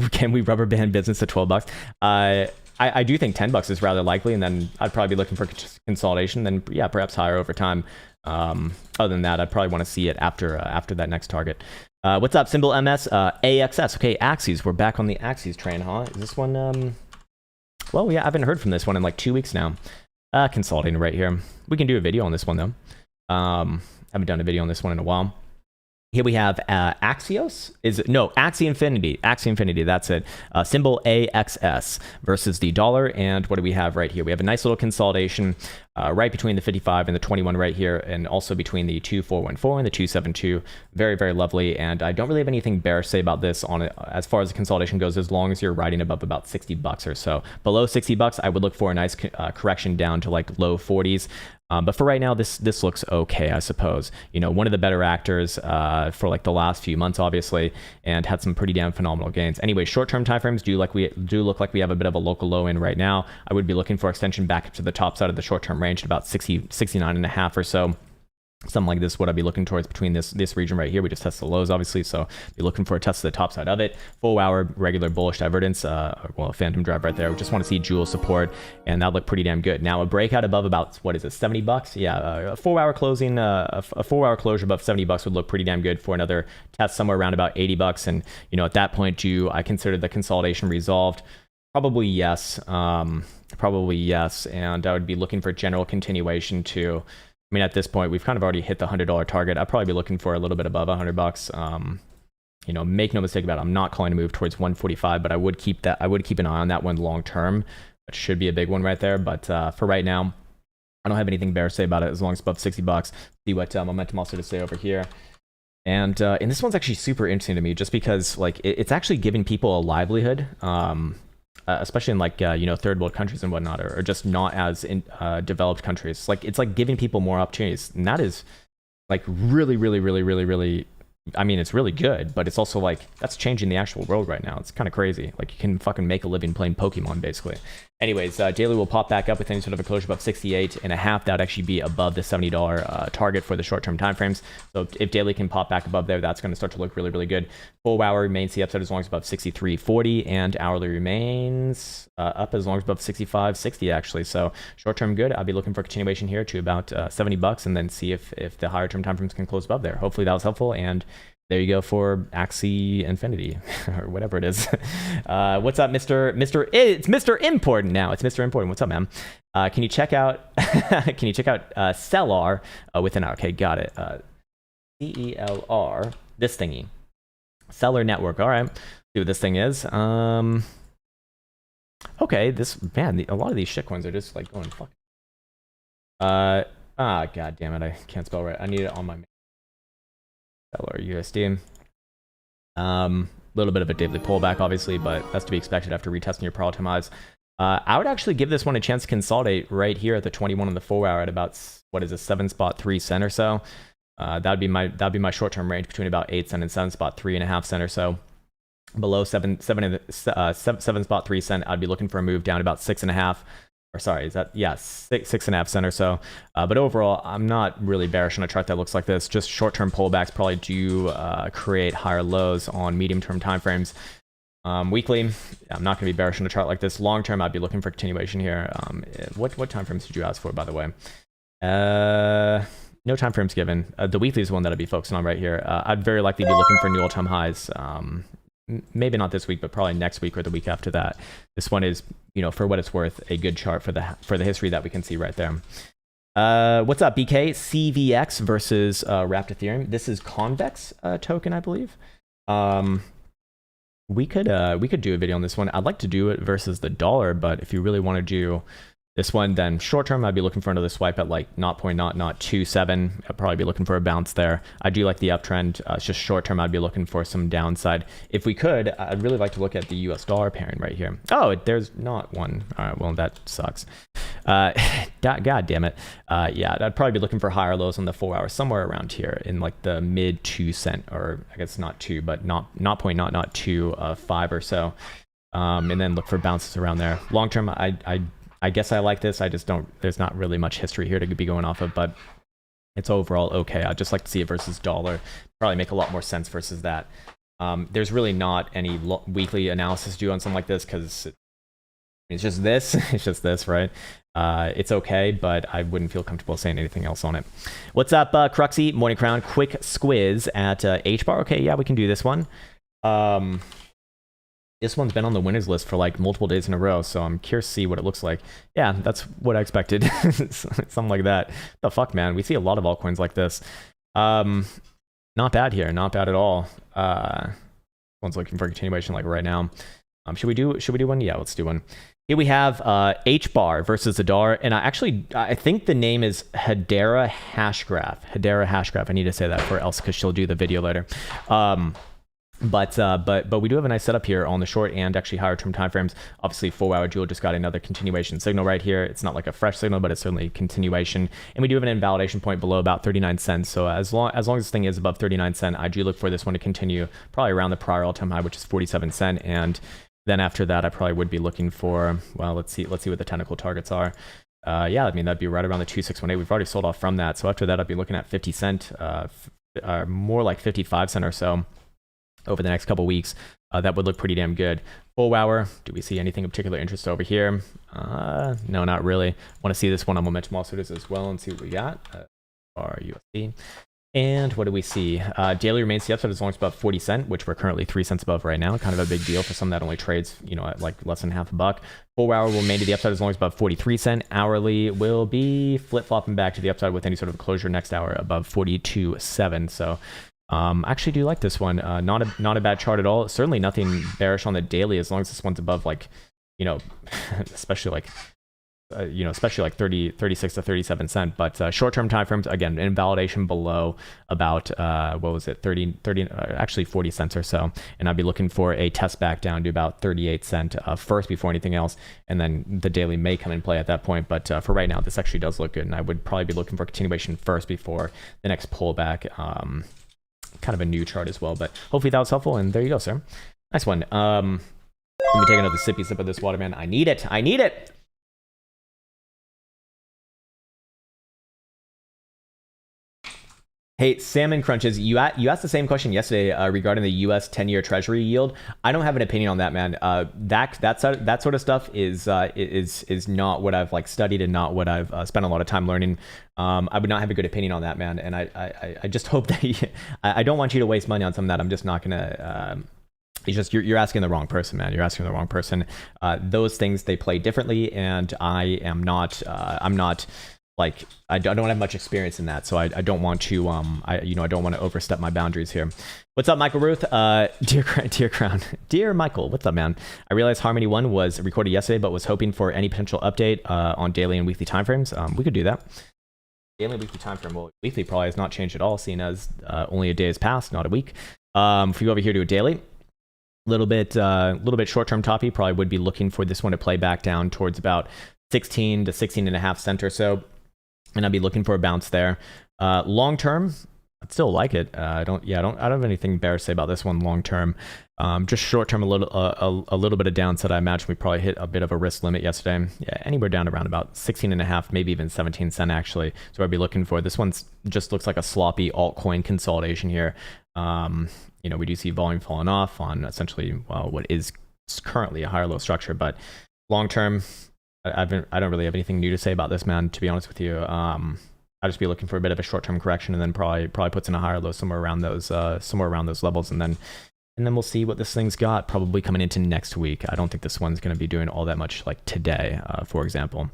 Can we rubber band business at $12? I do think $10 is rather likely, and then I'd probably be looking for consolidation, then yeah, perhaps higher over time. Other than that, I'd probably want to see it after that next target. What's up, symbol MS? AXS. Okay, Axies. We're back on the Axies train, huh? Is this one, well, yeah, I haven't heard from this one in like 2 weeks now. Consolidating right here. We can do a video on this one, though. Haven't done a video on this one in a while. Here we have Axios. Axie Infinity. Axie Infinity, that's it. Symbol AXS versus the dollar. And what do we have right here? We have a nice little consolidation right between the 55 and the 21 right here, and also between the 2414 and the 272. Very, very lovely. And I don't really have anything bearish to say about this on it as far as the consolidation goes, as long as you're riding above about $60 or so. Below $60, I would look for a nice correction down to like low 40s. But for right now, this looks okay, I suppose. You know, one of the better actors for like the last few months, obviously, and had some pretty damn phenomenal gains. Anyway, short-term timeframes do look like we have a bit of a local low in right now. I would be looking for extension back up to the top side of the short-term range at about 69.5 or so. Something like this, what I'd be looking towards between this region right here. We just test the lows, obviously, so be looking for a test of the top side of it. Full hour regular bullish divergence, well, a phantom drive right there. We just want to see Jewel support, and that looked pretty damn good. Now a breakout above about, what is it, $70? Yeah, a 4 hour closing, a 4 hour closure above $70 would look pretty damn good for another test somewhere around about $80. And you know, at that point, do I consider the consolidation resolved? Probably yes. And I would be looking for general continuation too. I mean, at this point, we've kind of already hit the $100 target. I'd probably be looking for a little bit above $100. You know, make no mistake about it, I'm not calling a move towards 145, but I would keep an eye on that one long term. It should be a big one right there. But for right now, I don't have anything bearish to say about it as long as it's above $60. See what momentum also to say over here. And this one's actually super interesting to me, just because like it's actually giving people a livelihood. Especially in like you know, third world countries and whatnot, or just not as in developed countries. Like it's like giving people more opportunities, and that is like really, I mean, it's really good, but it's also like that's changing the actual world right now. It's kind of crazy. Like you can fucking make a living playing Pokemon, basically. Anyways, daily will pop back up with any sort of a closure above 68.5. That would actually be above the $70 target for the short-term timeframes. So if daily can pop back above there, that's going to start to look really, really good. Full hour remains the upside as long as above 63.40, and hourly remains up as long as above 65.60 actually. So short-term good. I'll be looking for continuation here to about $70, and then see if the higher-term timeframes can close above there. Hopefully that was helpful, and there you go for Axie Infinity, or whatever it is. What's up, It's Mr. Important now. It's Mr. Important. What's up, man? Can you check out celer with an R? Okay, got it. CELR, this thingy. Celer network. All right. See what this thing is. Okay, this man, a lot of these shitcoins are just like going fuck. God damn it, I can't spell right. I need it on my Celer USD. Little bit of a daily pullback, obviously, but that's to be expected after retesting your pro highs. I would actually give this one a chance to consolidate right here at the 21 on the 4 hour at about what is a 7.3 cent or so. That'd be my short-term range between about 8 cent and 7.3 cent or so. Below 7.3 cent, I'd be looking for a move down about 6.5. Or sorry, is that 6.5 cent or so. But overall, I'm not really bearish on a chart that looks like this. Just short-term pullbacks probably do create higher lows on medium-term timeframes. Weekly, I'm not going to be bearish on a chart like this. Long-term, I'd be looking for continuation here. What timeframes did you ask for, by the way? No timeframes given. The weekly is one that I'd be focusing on right here. I'd very likely be looking for new all-time highs. Maybe not this week, but probably next week or the week after that. This one is, for what it's worth, a good chart for the history that we can see right there. What's up, BK? CVX versus wrapped Ethereum. This is convex token, I believe. We could do a video on this one. I'd like to do it versus the dollar, but if you really want to do this one, then short term, I'd be looking for another swipe at like 0.027. I'd probably be looking for a bounce there. I do like the uptrend. It's just short term, I'd be looking for some downside. If we could, I'd really like to look at the US dollar pairing right here. Oh, there's not one. All right, well, that sucks. God damn it. Yeah, I'd probably be looking for higher lows on the 4 hours, somewhere around here in like the mid 2 cent, or I guess not 2, but not 0.025 or so. And then look for bounces around there. Long term, I guess I like this. I just don't, there's not really much history here to be going off of, but it's overall okay. I'd just like to see it versus dollar. Probably make a lot more sense versus that. There's really not any weekly analysis to do on something like this because it's just this. It's just this, right? It's okay, but I wouldn't feel comfortable saying anything else on it. What's up, Cruxy? Morning Krown. Quick squiz at hbar. Okay, yeah, we can do this one. This one's been on the winners list for like multiple days in a row, so I'm curious to see what it looks like. Yeah, that's what I expected. Something like that. The fuck, man? We see a lot of altcoins like this. Not bad here. Not bad at all. One's looking for continuation like right now. Should we do one? Yeah, let's do one. Here we have hbar versus Adar, and I think the name is Hedera Hashgraph. Hedera Hashgraph. I need to say that for else because she'll do the video later. But we do have a nice setup here on the short and actually higher term timeframes. Obviously, 4 hour Jewel just got another continuation signal right here. It's not like a fresh signal, but it's certainly a continuation. And we do have an invalidation point below about 39 cents. So as long as this thing is above 39 cents, I do look for this one to continue probably around the prior all-time high, which is 47 cents. And then after that, I probably would be looking for, well, let's see what the technical targets are. Yeah, I mean, that'd be right around the 2618. We've already sold off from that. So after that, I'd be looking at 50 cent, more like 55 cent or so over the next couple weeks. That would look pretty damn good. 4 hour, do we see anything of particular interest over here? No, not really. Want to see this one on momentum offseters as well and see what we got. Our USD. And what do we see? Daily remains the upside as long as above 40 cents, which we're currently 3 cents above right now. Kind of a big deal for some that only trades, at like less than half a buck. 4 hour will remain to the upside as long as above 43 cents. Hourly will be flip-flopping back to the upside with any sort of closure next hour above 42.7. So I actually do like this one. Not a bad chart at all. Certainly nothing bearish on the daily as long as this one's above like, especially like 36 to 37 cent. But short-term time frames, again, invalidation below about, what was it, 30, actually 40 cents or so. And I'd be looking for a test back down to about 38 cent first before anything else. And then the daily may come in play at that point. But for right now, this actually does look good. And I would probably be looking for continuation first before the next pullback. Kind of a new chart as well, but hopefully that was helpful. And there you go, sir. Nice one. Let me take another sippy sip of this water, man. I need it. I need it. Hey, Salmon Crunches, you asked the same question yesterday regarding the U.S. 10-year Treasury yield. I don't have an opinion on that, man. That sort of stuff is not what I've like studied and not what I've spent a lot of time learning. I would not have a good opinion on that, man. And I just hope that I don't want you to waste money on something that I'm just not gonna. It's just you're asking the wrong person, man. You're asking the wrong person. Those things, they play differently, and I am not. I'm not like I don't have much experience in that, so I don't want to I don't want to overstep my boundaries here. What's up, Michael Ruth? Dear Krown, dear Michael, what's up, man? I realized Harmony 1 was recorded yesterday, but was hoping for any potential update on daily and weekly timeframes. We could do that. Daily and weekly timeframe. Well, weekly probably has not changed at all, seeing as only a day has passed, not a week. If we go over here to a daily, little bit short-term toppy, probably would be looking for this one to play back down towards about 16 to 16.5 cents or so. And I'd be looking for a bounce there. Long term, I'd still like it. I don't have anything better to say about this one long term. Just short term, a little bit of downside. I imagine we probably hit a bit of a risk limit yesterday. Yeah, anywhere down around about 16.5, maybe even 17 cent actually. So I'd be looking for this one. Just looks like a sloppy altcoin consolidation here. We do see volume falling off on essentially what is currently a higher low structure, but long term, I don't really have anything new to say about this, man, to be honest with you. I'll just be looking for a bit of a short-term correction, and then probably puts in a higher low somewhere around those levels, and then we'll see what this thing's got probably coming into next week. I don't think this one's going to be doing all that much like today, for example.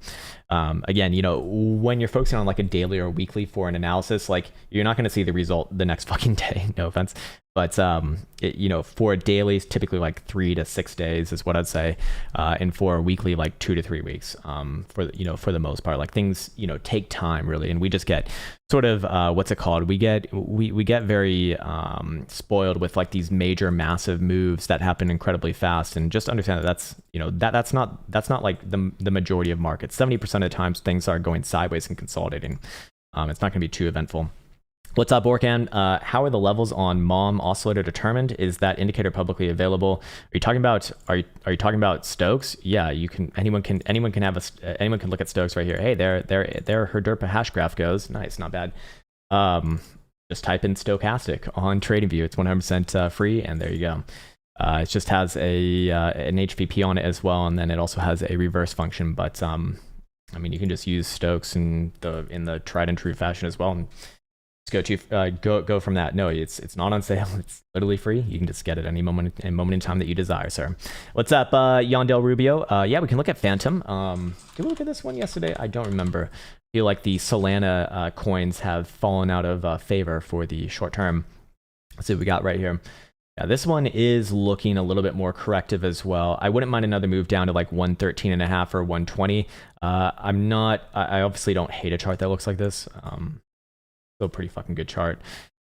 Again, when you're focusing on like a daily or weekly for an analysis, like you're not going to see the result the next fucking day. No offense. But, for a daily, typically like 3 to 6 days is what I'd say. And for a weekly, like 2 to 3 weeks, for the most part, like things, take time really. And we just get sort of, what's it called? We get very spoiled with like these major massive moves that happen incredibly fast. And just understand that that's not like the majority of markets. 70% of the times things are going sideways and consolidating. It's not going to be too eventful. What's up, Orkan? How are the levels on MOM oscillator determined? Is that indicator publicly available? Are you talking about Stokes? Yeah, you can. Anyone can look at Stokes right here. Hey, there her derpa hash graph goes. Nice, not bad. Just type in Stochastic on TradingView. It's 100% free, and there you go. It just has an HVP on it as well, and then it also has a reverse function. But you can just use Stokes in the tried and true fashion as well. And go from that. No, it's not on sale. It's literally free. You can just get it any moment in time that you desire, sir. What's up, Yondell Rubio? Yeah, we can look at Fantom. Did we look at this one yesterday? I don't remember. I feel like the Solana coins have fallen out of favor for the short term. Let's see what we got right here. Yeah, this one is looking a little bit more corrective as well. I wouldn't mind another move down to like 113.5 or 120. I obviously don't hate a chart that looks like this. Still pretty fucking good chart.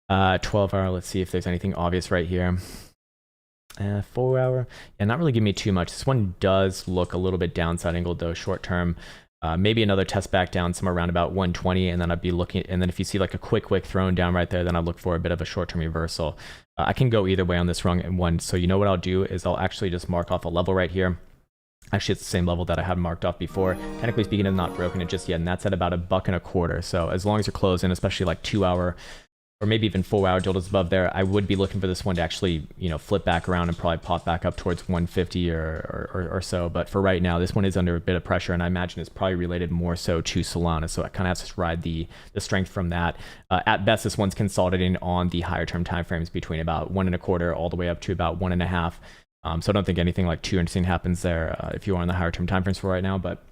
12 hour, let's see if there's anything obvious right here. 4 hour, yeah, not really giving me too much. This one does look a little bit downside angled though, short term. Maybe another test back down somewhere around about 120, and then I'd be looking, and then if you see like a quick thrown down right there, then I'd look for a bit of a short-term reversal. I can go either way on this rung and one. So you know what I'll do is I'll actually just mark off a level right here. Actually, it's the same level that I had marked off before. Technically speaking, it's not broken it just yet, and that's at about $1.25. So as long as you're closing, especially like 2 hour or maybe even 4 hour deltas above there, I would be looking for this one to actually, flip back around and probably pop back up towards 150 or so. But for right now, this one is under a bit of pressure, and I imagine it's probably related more so to Solana. So I kind of have to ride the strength from that. At best, this one's consolidating on the higher term timeframes between about 1.25 all the way up to about 1.5. So I don't think anything like too interesting happens there if you are on the higher term timeframes for right now. But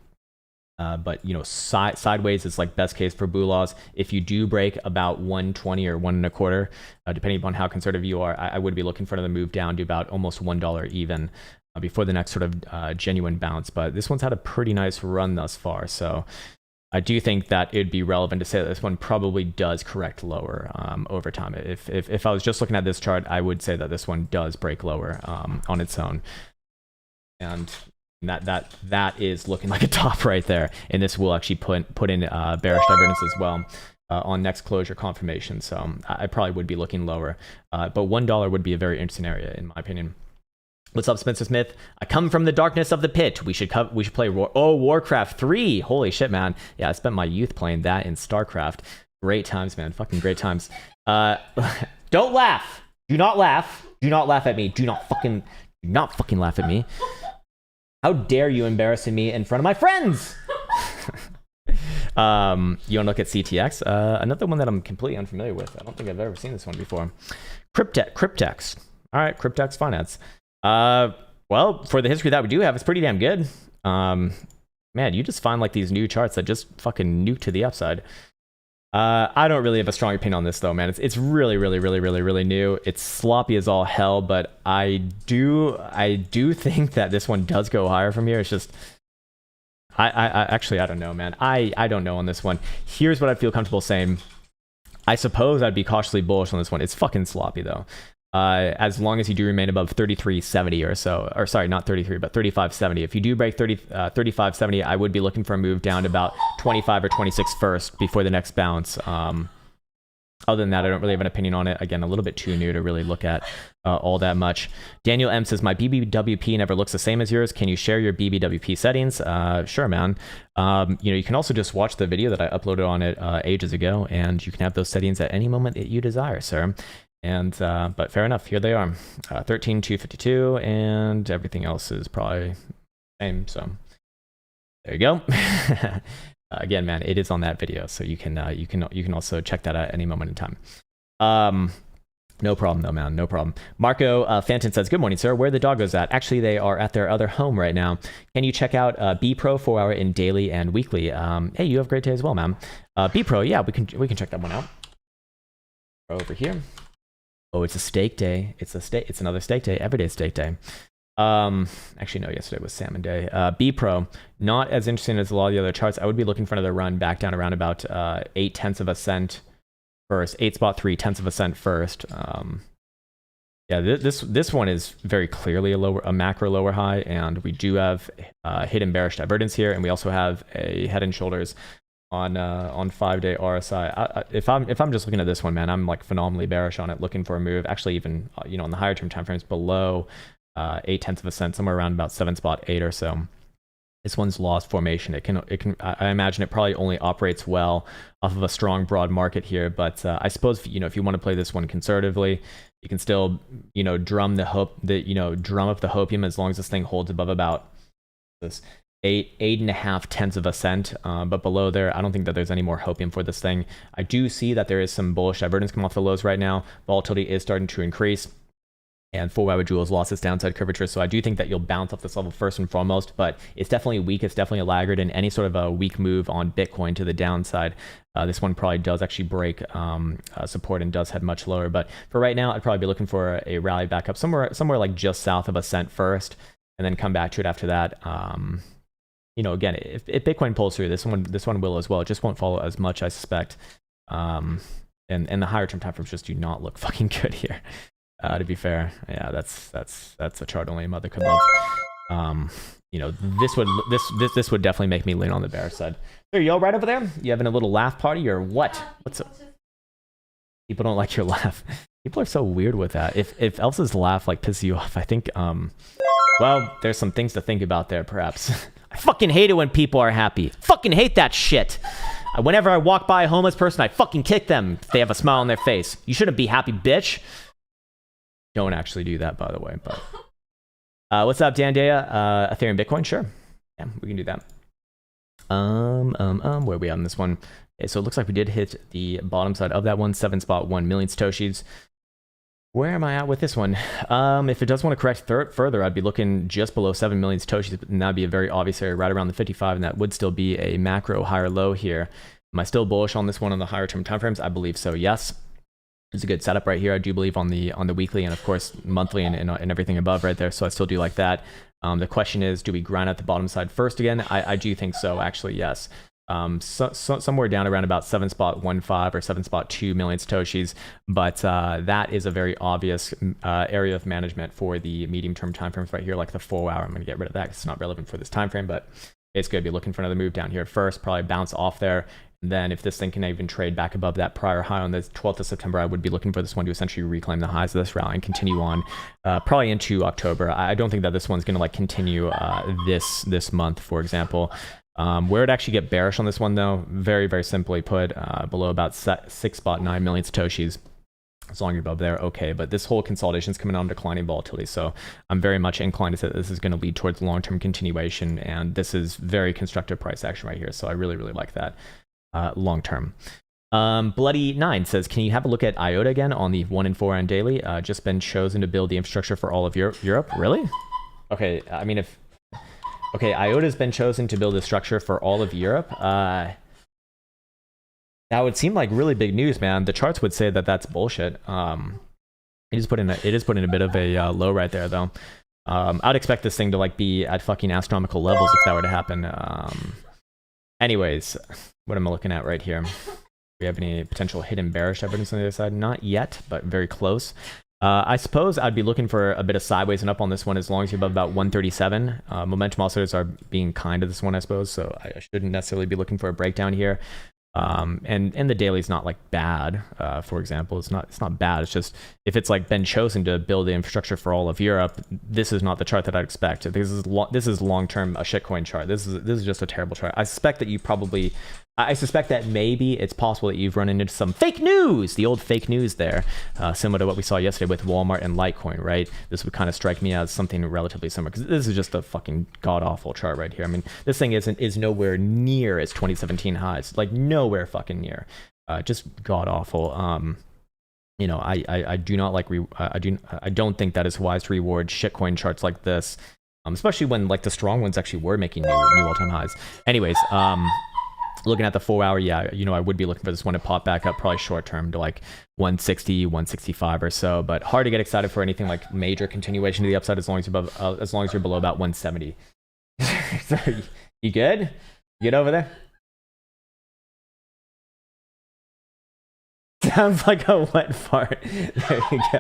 sideways is like best case for Bulaws. If you do break about 120 or 1.25, depending upon how conservative you are, I would be looking for another move down to about almost $1 even before the next sort of genuine bounce. But this one's had a pretty nice run thus far, so I do think that it'd be relevant to say that this one probably does correct lower over time. If I was just looking at this chart, I would say that this one does break lower on its own, and that is looking like a top right there. And this will actually put in bearish divergence as well on next closure confirmation. So I probably would be looking lower, but $1 would be a very interesting area in my opinion. What's up, Spencer Smith? I come from the darkness of the pit. We should play Warcraft 3. Holy shit, man. Yeah, I spent my youth playing that in StarCraft. Great times, man. Fucking great times. Don't laugh. Do not laugh. Do not laugh at me. Do not fucking laugh at me. How dare you embarrassing me in front of my friends? You want to look at CTX? Another one that I'm completely unfamiliar with. I don't think I've ever seen this one before. Cryptex. All right, Cryptex Finance. Well, for the history that we do have, it's pretty damn good. Man, you just find like these new charts that just fucking nuke to the upside. I don't really have a strong opinion on this though, man. It's really, really, really, really, really new. It's sloppy as all hell, but I do think that this one does go higher from here. It's just, I actually, I don't know, man. I don't know on this one. Here's what I feel comfortable saying. I suppose I'd be cautiously bullish on this one. It's fucking sloppy though. As long as you do remain above 33.70 or so, or sorry, not 33, but 35.70. If you do break 35.70, I would be looking for a move down to about 25 or 26 first before the next bounce. Other than that, I don't really have an opinion on it. Again, a little bit too new to really look at all that much. Daniel M says, my BBWP never looks the same as yours. Can you share your BBWP settings? Sure, man. You can also just watch the video that I uploaded on it ages ago, and you can have those settings at any moment that you desire, sir. And but fair enough, here they are, 13,252, and everything else is probably the same. So there you go. Again, man, it is on that video, so you can also check that out at any moment in time. No problem though, man, no problem. Marco Fantom says, good morning, sir. Where are the doggos at? Actually, they are at their other home right now. Can you check out B Pro 4 hour in daily and weekly? Hey, you have a great day as well, man. B Pro, yeah, we can check that one out. Over here. Oh, it's a stake day. It's another stake day. Every day is stake day. Actually, no, yesterday was salmon day. B Pro, not as interesting as a lot of the other charts. I would be looking for another run back down around about 0.8 of a cent first. 8.3 of a cent first. Yeah, this one is very clearly a macro lower high, and we do have hidden bearish divergence here, and we also have a head and shoulders on 5-day RSI. If I'm just looking at this one, man, I'm like phenomenally bearish on it, looking for a move. Actually, even on the higher term timeframes below 0.8 of a cent, somewhere around about 7.8 or so. This one's lost formation. It can. I imagine it probably only operates well off of a strong broad market here. But I suppose if you want to play this one conservatively, you can still drum up the hopium as long as this thing holds above about this 8.5 of a cent, but below there, I don't think that there's any more hopium for this thing. I do see that there is some bullish divergence come off the lows right now. Volatility is starting to increase, and 4-hour Jules lost its downside curvature, so I do think that you'll bounce off this level first and foremost, but it's definitely weak. It's definitely a laggard, and any sort of a weak move on Bitcoin to the downside, this one probably does actually break support and does head much lower. But for right now, I'd probably be looking for a rally back up somewhere like just south of a cent first, and then come back to it after that. Again, if Bitcoin pulls through, this one will as well. It just won't follow as much, I suspect. And the higher term timeframes just do not look fucking good here. To be fair, yeah, that's a chart only a mother could love. This would definitely make me lean on the bear side. Are you all right over there? You having a little laugh party or what? What's up? People don't like your laugh. People are so weird with that. If Elsa's laugh like pisses you off, I think well, there's some things to think about there, perhaps. I fucking hate it when people are happy. Fucking hate that shit. Whenever I walk by a homeless person, I fucking kick them if they have a smile on their face. You shouldn't be happy, bitch. Don't actually do that, by the way. But what's up, Dandea? Ethereum, Bitcoin, sure. Yeah, we can do that. Where are we at on this one? Okay, so it looks like we did hit the bottom side of that one, 7.1 million Satoshis. Where am I at with this one? If it does want to correct further, I'd be looking just below 7 million Satoshis, and that'd be a very obvious area right around the 55, and that would still be a macro higher low here. Am I still bullish on this one on the higher term timeframes? I believe so, yes. It's a good setup right here. I do believe on the weekly and of course monthly and everything above right there. So I still do like that. The question is, do we grind at the bottom side first again? I do think so, actually, yes. Somewhere down around about 7.15 or 7.2 million Satoshis, but that is a very obvious area of management for the medium-term timeframes right here, like the 4-hour. I'm going to get rid of that because it's not relevant for this time frame, but it's going to be looking for another move down here first, probably bounce off there. Then if this thing can even trade back above that prior high on the 12th of September, I would be looking for this one to essentially reclaim the highs of this rally and continue on probably into October. I don't think that this one's going to like continue this month, for example. Where it actually get bearish on this one, though, very, very simply put, below about 6.9 million Satoshis. As long as you're above there, okay. But this whole consolidation is coming on declining volatility. So I'm very much inclined to say that this is going to lead towards long-term continuation. And this is very constructive price action right here. So I really, really like that. Long term. Bloody 9 says, can you have a look at IOTA again on the 1 and 4 and daily? Just been chosen to build the infrastructure for all of Europe. Really? Okay, I mean, if Okay, IOTA's been chosen to build a structure for all of Europe. That would seem like really big news, man. The charts would say that that's bullshit. It is putting a bit of a low right there, though. I'd expect this thing to like be at fucking astronomical levels if that were to happen. Anyways, what am I looking at right here? Do we have any potential hidden bearish evidence on the other side? Not yet, but very close. I suppose I'd be looking for a bit of sideways and up on this one as long as you're above about 137. Momentum oscillators are being kind to this one, I suppose, so I shouldn't necessarily be looking for a breakdown here. And the daily is not like bad, for example. It's not bad. It's just if it's like been chosen to build the infrastructure for all of Europe, this is not the chart that I'd expect. This is long-term a shitcoin chart. This is just a terrible chart. I suspect that maybe it's possible that you've run into some fake news, the old fake news there, similar to what we saw yesterday with Walmart and Litecoin, right? This would kind of strike me as something relatively similar because this is just a fucking god-awful chart right here. I mean, this thing is nowhere near its 2017 highs, like nowhere fucking near. Just god-awful. You know, I do not like I don't think that is wise to reward shitcoin charts like this, especially when like the strong ones actually were making new all-time highs. Anyways, looking at the 4 hour, yeah, you know, I would be looking for this one to pop back up probably short term to like 160, 165 or so, but hard to get excited for anything like major continuation to the upside as long as you're below about 170. So, you good? You good over there? Sounds like a wet fart. There you go.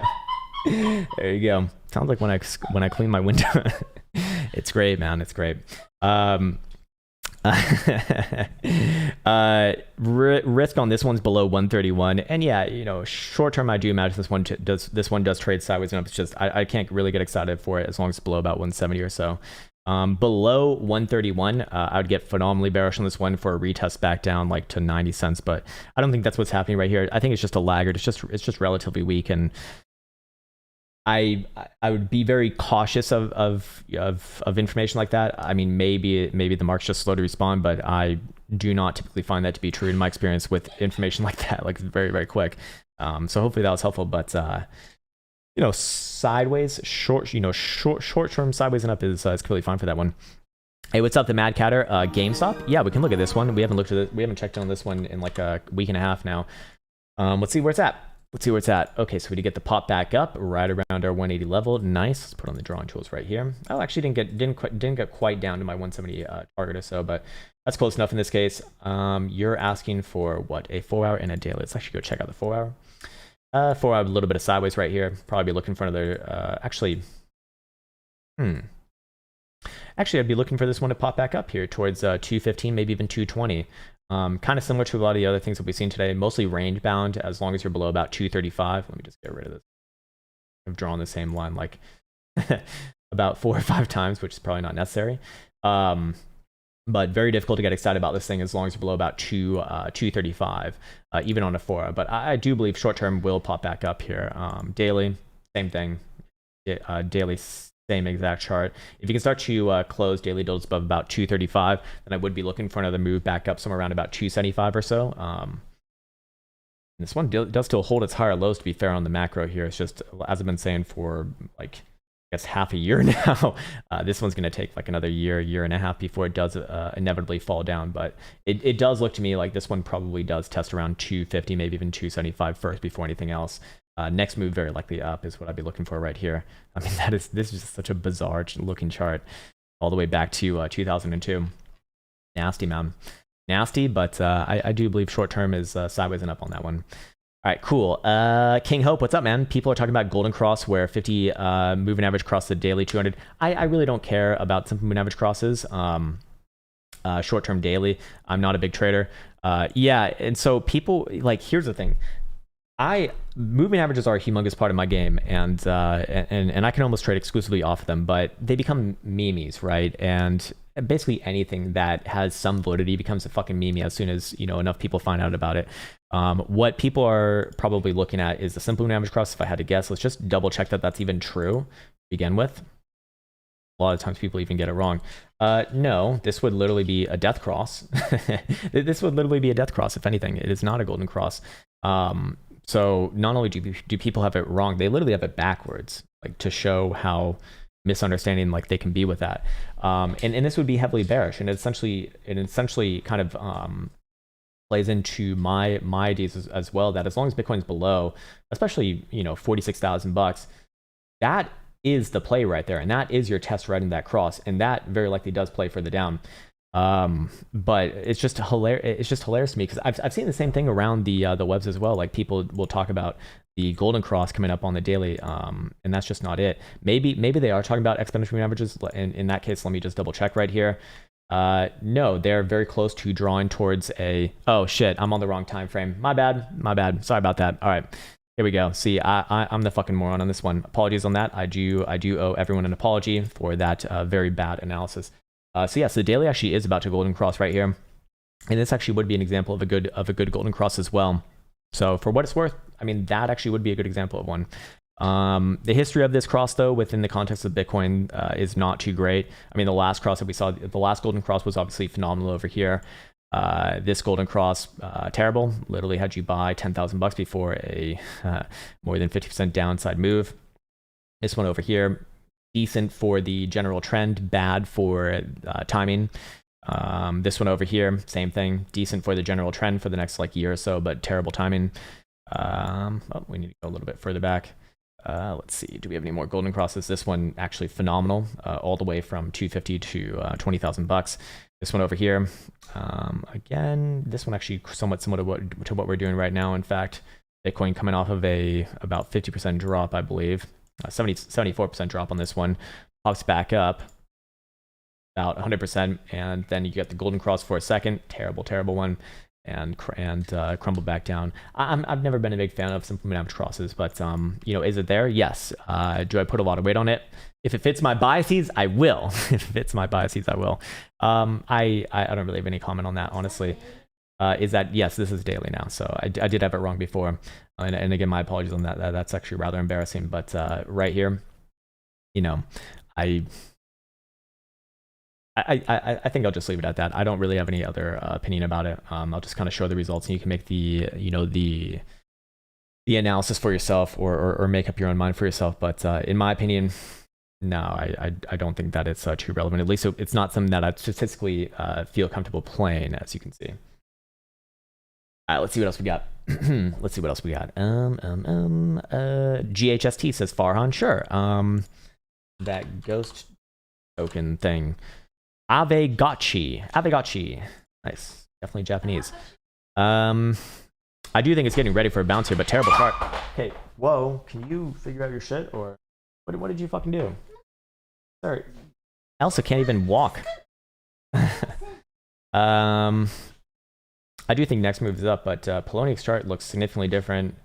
There you go. Sounds like when I clean my window. It's great, man. It's great. Risk on this one's below 131, and yeah, you know, short term I do imagine this one does trade sideways and up. It's just I can't really get excited for it as long as it's below about 170 or so. Below 131, I would get phenomenally bearish on this one for a retest back down like to 90 cents, but I don't think that's what's happening right here. I think it's just a laggard. It's just relatively weak, and I would be very cautious of information like that. I mean, maybe the market's just slow to respond, but I do not typically find that to be true in my experience with information like that. Like, it's very, very quick. So hopefully that was helpful. But you know, sideways, short term sideways and up is completely fine for that one. Hey, what's up, the Mad Catter? GameStop? Yeah, we can look at this one. We haven't looked at it. We haven't checked on this one in like a week and a half now. Let's see where it's at. Okay, so we did get the pop back up right around our 180 level. Nice. Let's put on the drawing tools right here. Oh, actually didn't get quite down to my 170 target or so, but that's close enough in this case. You're asking for what, a 4 hour and a daily? Let's actually go check out the 4 hour. 4 hour, a little bit of sideways right here. Probably be looking for another. Actually, I'd be looking for this one to pop back up here towards 215, maybe even 220. Kind of similar to a lot of the other things that we've seen today, mostly range bound as long as you're below about 235. Let me just get rid of this. I've drawn the same line like about 4 or 5 times, which is probably not necessary. But very difficult to get excited about this thing as long as you're below about 235, even on a 4 hour. But I do believe short term will pop back up here. Daily, same thing. Daily, same exact chart. If you can start to close daily dilts above about 235, then I would be looking for another move back up somewhere around about 275 or so. This one does still hold its higher lows, to be fair, on the macro here. It's just, as I've been saying for like, I guess half a year now, this one's going to take like another year and a half before it does inevitably fall down. But it does look to me like this one probably does test around 250, maybe even 275 first before anything else. Next move very likely up is what I'd be looking for right here. I mean, this is just such a bizarre looking chart all the way back to 2002. Nasty, man. Nasty, but I do believe short term is sideways and up on that one. All right, cool. King Hope, what's up, man? People are talking about Golden Cross, where 50 moving average cross the daily 200. I really don't care about simple moving average crosses. Short term daily, I'm not a big trader. Yeah, and so people, like, here's the thing. Moving averages are a humongous part of my game, and I can almost trade exclusively off of them, but they become memes, right? And basically anything that has some validity becomes a fucking meme as soon as, you know, enough people find out about it. What people are probably looking at is the simple moving average cross. If I had to guess, let's just double check that that's even true to begin with. A lot of times people even get it wrong. No, this would literally be a death cross. This would literally be a death cross, if anything. It is not a golden cross. So not only do people have it wrong, they literally have it backwards, like to show how misunderstanding like they can be with that. And this would be heavily bearish, and it essentially kind of plays into my ideas as well, that as long as Bitcoin's below, especially, you know, $46,000, that is the play right there, and that is your test right in that cross, and that very likely does play further down. But it's just hilarious. It's just hilarious to me because I've seen the same thing around the webs as well. Like people will talk about the golden cross coming up on the daily, and that's just not it. Maybe they are talking about exponential moving averages. In that case, let me just double check right here. No, they're very close to drawing towards a. Oh shit, I'm on the wrong time frame. My bad. Sorry about that. All right. Here we go. See, I'm the fucking moron on this one. Apologies on that. I do owe everyone an apology for that very bad analysis. So yes, the daily actually is about to golden cross right here, and this actually would be an example of a good golden cross as well. So for what it's worth, I mean that actually would be a good example of one. The history of this cross, though, within the context of Bitcoin, is not too great. I mean, the last cross that we saw, the last golden cross was obviously phenomenal over here. This golden cross, terrible. Literally had you buy $10,000 before a more than 50% downside move. This one over here, decent for the general trend, bad for timing. This one over here, same thing, decent for the general trend for the next like year or so, but terrible timing. Oh, we need to go a little bit further back. Let's see, do we have any more golden crosses? This one actually phenomenal, all the way from 250 to $20,000. This one over here, again, this one actually somewhat similar to what we're doing right now. In fact, Bitcoin coming off of a about 50% drop, I believe, 74% drop on this one, pops back up about 100%, and then you get the golden cross for a second, terrible one, and crumble back down. I've never been a big fan of simple moving average crosses, but you know, is it there? Yes. Do I put a lot of weight on it? If it fits my biases, I will. If it fits my biases, I will. I don't really have any comment on that, honestly. Is that, yes, this is daily now, so I did have it wrong before, and again, my apologies on that. That's actually rather embarrassing, but right here, you know, I think I'll just leave it at that. I don't really have any other opinion about it. I'll just kind of show the results, and you can make the, you know, the analysis for yourself, or make up your own mind for yourself. But in my opinion, no, I don't think that it's too relevant. At least it's not something that I statistically feel comfortable playing, as you can see. Let's see what else we got. Let's see what else we got. GHST says Farhan, sure. That ghost token thing. Avegachi. Nice. Definitely Japanese. I do think it's getting ready for a bounce here, but terrible chart. Okay, whoa. Can you figure out your shit, or what did you fucking do? Sorry. Elsa can't even walk. I do think next move is up, but Poloniex chart looks significantly different.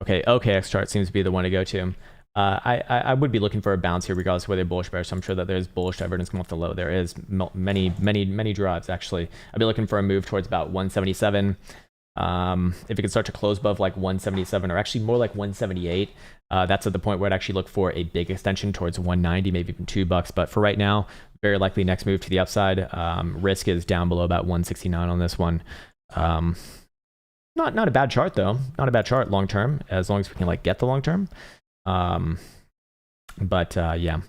Okay, OKX chart seems to be the one to go to. I would be looking for a bounce here regardless of whether they're bullish bearish. So I'm sure that there's bullish divergence come off the low. There is many drives, actually. I'd be looking for a move towards about 177. If it could start to close above like 177, or actually more like 178, that's at the point where I'd actually look for a big extension towards 190, maybe even $2. But for right now, very likely next move to the upside. Risk is down below about 169 on this one. Not a bad chart though. Not a bad chart long term, as long as we can like get the long term. But yeah,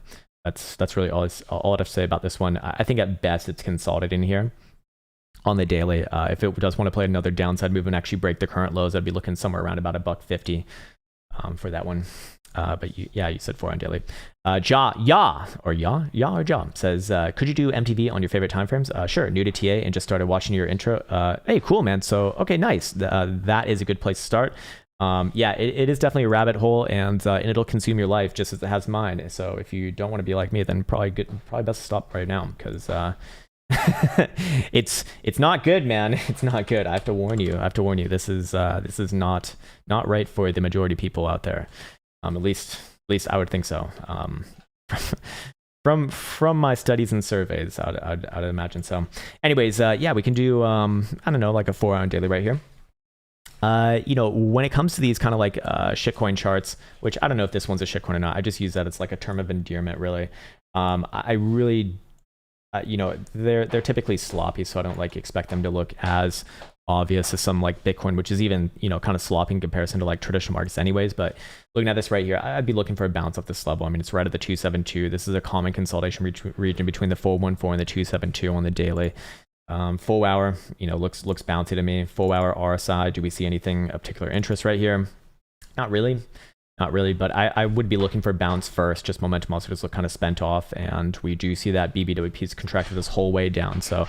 that's really all I'd have to say about this one. I think at best it's consolidating here on the daily. If it does want to play another downside move and actually break the current lows, I'd be looking somewhere around about $1.50 for that one. But you said 4 on daily. Ja says, could you do MTV on your favorite timeframes? Sure, new to TA and just started watching your intro. Hey, cool, man. So, okay, nice. That is a good place to start. Yeah, it is definitely a rabbit hole, and it'll consume your life just as it has mine. So if you don't want to be like me, then probably best to stop right now, because it's not good, man. It's not good. I have to warn you. This is not right for the majority of people out there. At least I would think so. From my studies and surveys, I'd imagine so. Anyways, yeah, we can do I don't know, like a 4 hour daily right here. You know, when it comes to these kind of like shitcoin charts, which I don't know if this one's a shitcoin or not, I just use that as like a term of endearment, really. I really, you know, they're typically sloppy, so I don't like expect them to look as obvious as some like Bitcoin, which is even, you know, kind of sloppy in comparison to like traditional markets anyways. But looking at this right here, I'd be looking for a bounce off this level. I mean, it's right at the 272. This is a common consolidation region between the 414 and the 272 on the daily. 4 hour, you know, looks bouncy to me. 4 hour RSI, do we see anything of particular interest right here? Not really, but I would be looking for a bounce first. Just momentum also just look kind of spent off, and we do see that BBWP's contracted this whole way down. So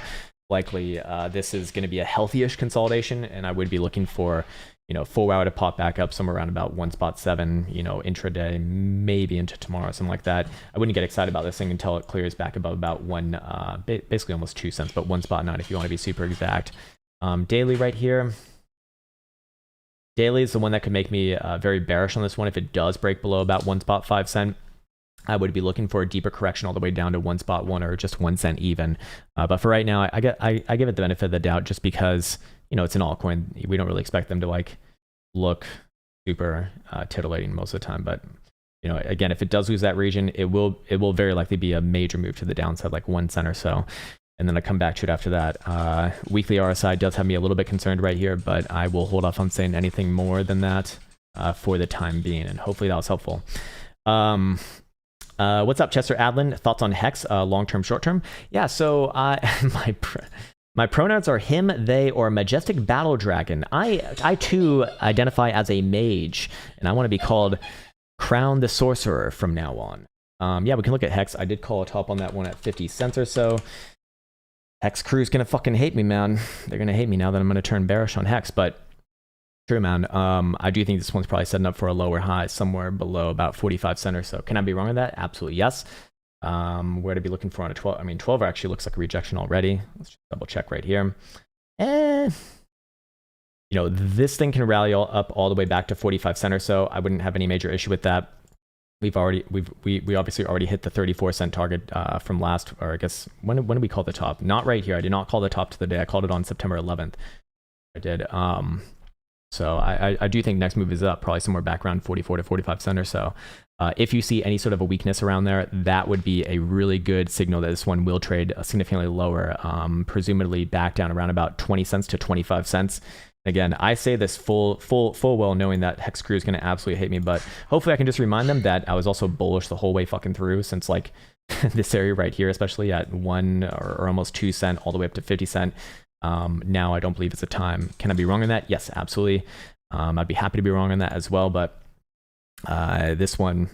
likely this is going to be a healthy-ish consolidation, and I would be looking for, you know, 4 hour to pop back up somewhere around about 1.7, you know, intraday, maybe into tomorrow, something like that. I wouldn't get excited about this thing until it clears back above about basically almost 2 cents, but 1.9 if you want to be super exact. Daily right here. Daily is the one that could make me very bearish on this one. If it does break below about 1.5 cent, I would be looking for a deeper correction all the way down to 1.1 or just 1 cent even. But for right now, I give it the benefit of the doubt just because, you know, it's an altcoin. We don't really expect them to like look super titillating most of the time. But, you know, again, if it does lose that region, it will very likely be a major move to the downside, like 1 cent or so. And then I come back to it after that. Weekly RSI does have me a little bit concerned right here, but I will hold off on saying anything more than that for the time being. And hopefully that was helpful. What's up, Chester Adlin? Thoughts on Hex, long-term, short-term? Yeah, so my pronouns are him, they, or majestic battle dragon. I too identify as a mage, and I want to be called Krown the Sorcerer from now on. Yeah, we can look at Hex. I did call a top on that one at 50 cents or so. Hex crew's gonna fucking hate me, man. They're gonna hate me now that I'm gonna turn bearish on Hex, but true, man. I do think this one's probably setting up for a lower high somewhere below about 45 cents or so. Can I be wrong on that? Absolutely yes. Where to be looking for on a 12? I mean, 12 actually looks like a rejection already. Let's just double check right here. You know, this thing can rally up all the way back to 45 cents or so. I wouldn't have any major issue with that. We obviously already hit the 34 cent target from last, or I guess when did we call the top? Not right here. I did not call the top to the day. I called it on September 11th. I did. So I do think next move is up, probably somewhere back around 44 to 45 cents or so. If you see any sort of a weakness around there, that would be a really good signal that this one will trade significantly lower, presumably back down around about 20 cents to 25 cents. Again, I say this full well knowing that Hex Crew is going to absolutely hate me, but hopefully I can just remind them that I was also bullish the whole way fucking through, since like this area right here, especially at 1 or almost 2 cent all the way up to 50 cent. Now I don't believe it's a time. Can I be wrong on that? Yes, absolutely. I'd be happy to be wrong on that as well, but this one,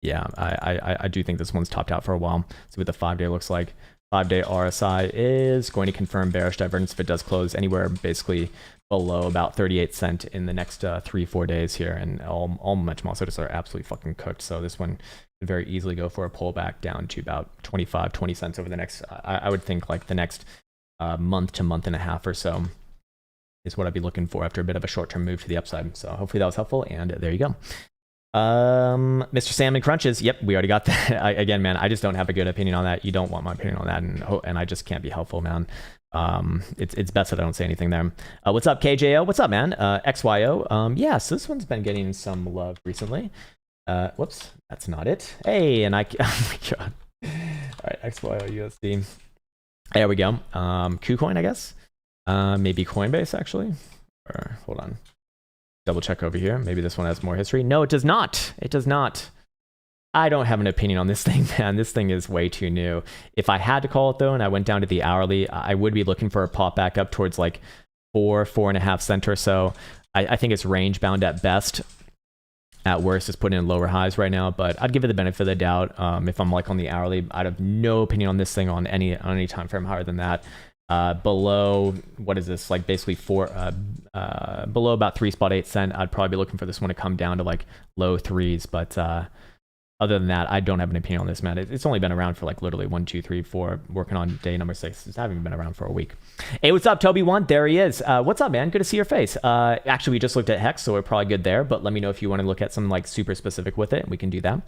yeah, I do think this one's topped out for a while. See what the 5-day looks like. 5-day RSI is going to confirm bearish divergence if it does close anywhere basically below about 38 cent in the next 3-4 days here, and all momentum also just are absolutely fucking cooked. So this one could very easily go for a pullback down to about 20 cents over the next, I would think like the next month to month and a half or so is what I'd be looking for after a bit of a short-term move to the upside. So hopefully that was helpful, and there you go. Mr. Salmon Crunches. Yep, we already got that. Again, man, I just don't have a good opinion on that. You don't want my opinion on that, and I just can't be helpful, man. It's best that I don't say anything there. What's up, KJO? What's up, man? XYO. Yeah, so this one's been getting some love recently. Whoops, that's not it. Hey, and oh my god. All right, XYO USD. There we go. KuCoin, I guess. Maybe Coinbase, actually. Or hold on. Double check over here. Maybe this one has more history. No, it does not. It does not. I don't have an opinion on this thing, man. This thing is way too new. If I had to call it, though, and I went down to the hourly, I would be looking for a pop back up towards like 4.5 cents or so. I think it's range bound at best. At worst, it's putting in lower highs right now, but I'd give it the benefit of the doubt. If I'm like on the hourly, I'd have no opinion on this thing on any time frame higher than that. Below, what is this, like basically below about 3.8 cent, I'd probably be looking for this one to come down to like low threes, but other than that, I don't have an opinion on this, man. It's only been around for like literally 1, 2, 3, 4, working on day number 6. It's haven't even been around for a week. Hey, what's up, Toby1? There he is. What's up, man? Good to see your face. Actually, we just looked at Hex, so we're probably good there, but let me know if you want to look at something like super specific with it. We can do that.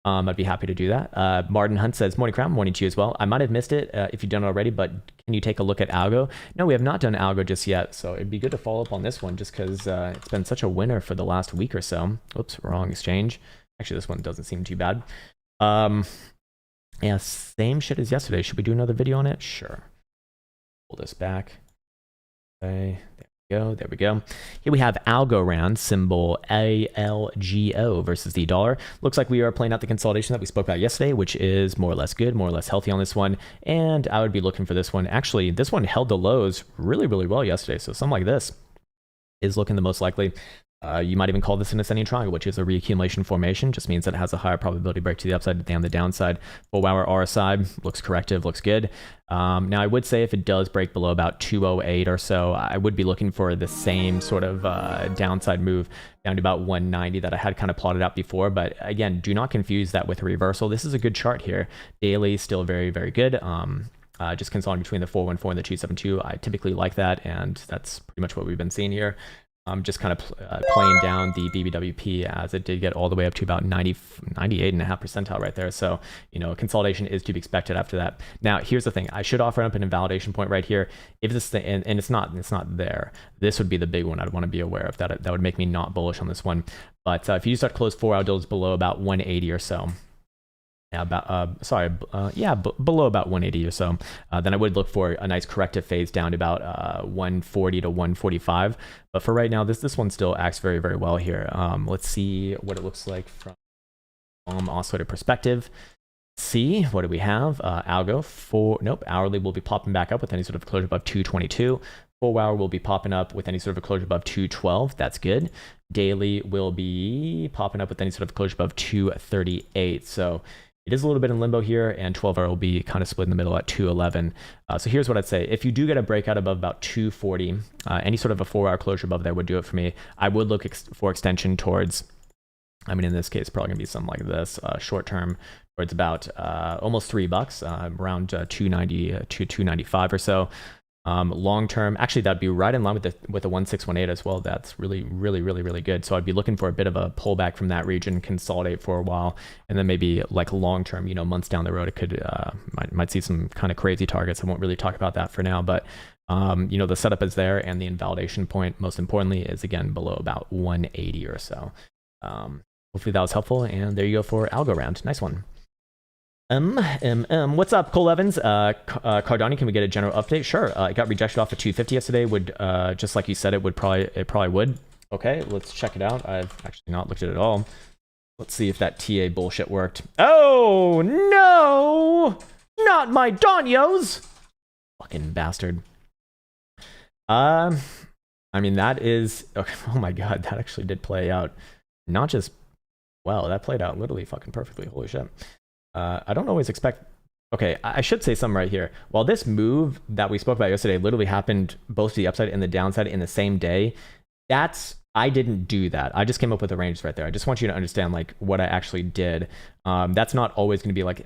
I'd be happy to do that. Martin Hunt says, morning Crown, morning to you as well. I might have missed it if you've done it already, but can you take a look at algo? No, we have not done algo just yet, so it'd be good to follow up on this one just because it's been such a winner for the last week or so. Oops, wrong exchange. Actually, this one doesn't seem too bad. Yeah, same shit as yesterday. Should we do another video on it? Sure. Pull this back. Okay, There we go. Here we have algo symbol ALGO versus the dollar. Looks like we are playing out the consolidation that we spoke about yesterday, which is more or less good, more or less healthy on this one. And I would be looking for this one. Actually, this one held the lows really, really well yesterday. So something like this is looking the most likely. You might even call this an ascending triangle, which is a reaccumulation formation. Just means that it has a higher probability break to the upside than the downside. 4-hour RSI looks corrective, looks good. Now, I would say if it does break below about 208 or so, I would be looking for the same sort of downside move down to about 190 that I had kind of plotted out before. But again, do not confuse that with a reversal. This is a good chart here. Daily, still very, very good. Just consolidating between the 414 and the 272. I typically like that, and that's pretty much what we've been seeing here. Just kind of playing down the BBWP as it did get all the way up to about 98.5 percentile right there. So, you know, consolidation is to be expected after that. Now, here's the thing. I should offer up an invalidation point right here. If this thing, and it's not there, this would be the big one I'd want to be aware of. That would make me not bullish on this one. But if you start to close 4-hour deals below about 180 or so, yeah, below about 180 or so, then I would look for a nice corrective phase down to about 140 to 145. But for right now, this one still acts very, very well here. Let's see what it looks like from oscillator perspective. See, what do we have? Algo hourly will be popping back up with any sort of closure above 222. 4-hour will be popping up with any sort of closure above 212. That's good. Daily will be popping up with any sort of closure above 238. So it is a little bit in limbo here, and 12-hour will be kind of split in the middle at 211. So here's what I'd say. If you do get a breakout above about 240, any sort of a 4-hour closure above there would do it for me. I would look for extension towards, I mean, in this case, probably going to be something like this, short term, towards about almost $3, around 290 to 295 or so. Long term, actually that'd be right in line with the 1618 as well. That's really, really, really, really good. So I'd be looking for a bit of a pullback from that region, consolidate for a while, and then maybe like long term, you know, months down the road, it could might see some kind of crazy targets. I won't really talk about that for now, but you know, the setup is there, and the invalidation point, most importantly, is again below about 180 or so. Hopefully that was helpful, and there you go for algo round. Nice one. What's up, Cole Evans? Cardano, can we get a general update? Sure. It got rejected off at 250 yesterday. Would just like you said, it probably would. Okay, let's check it out. I've actually not looked at it at all. Let's see if that TA bullshit worked. Oh no, not my Danyos! Fucking bastard. I mean, that is okay. Oh my god, that actually did play out. Not just well, that played out literally fucking perfectly. Holy shit. I don't always expect. Okay, I should say something right here. While this move that we spoke about yesterday literally happened both to the upside and the downside in the same day, I didn't do that. I just came up with the ranges right there. I just want you to understand like what I actually did. That's not always going to be like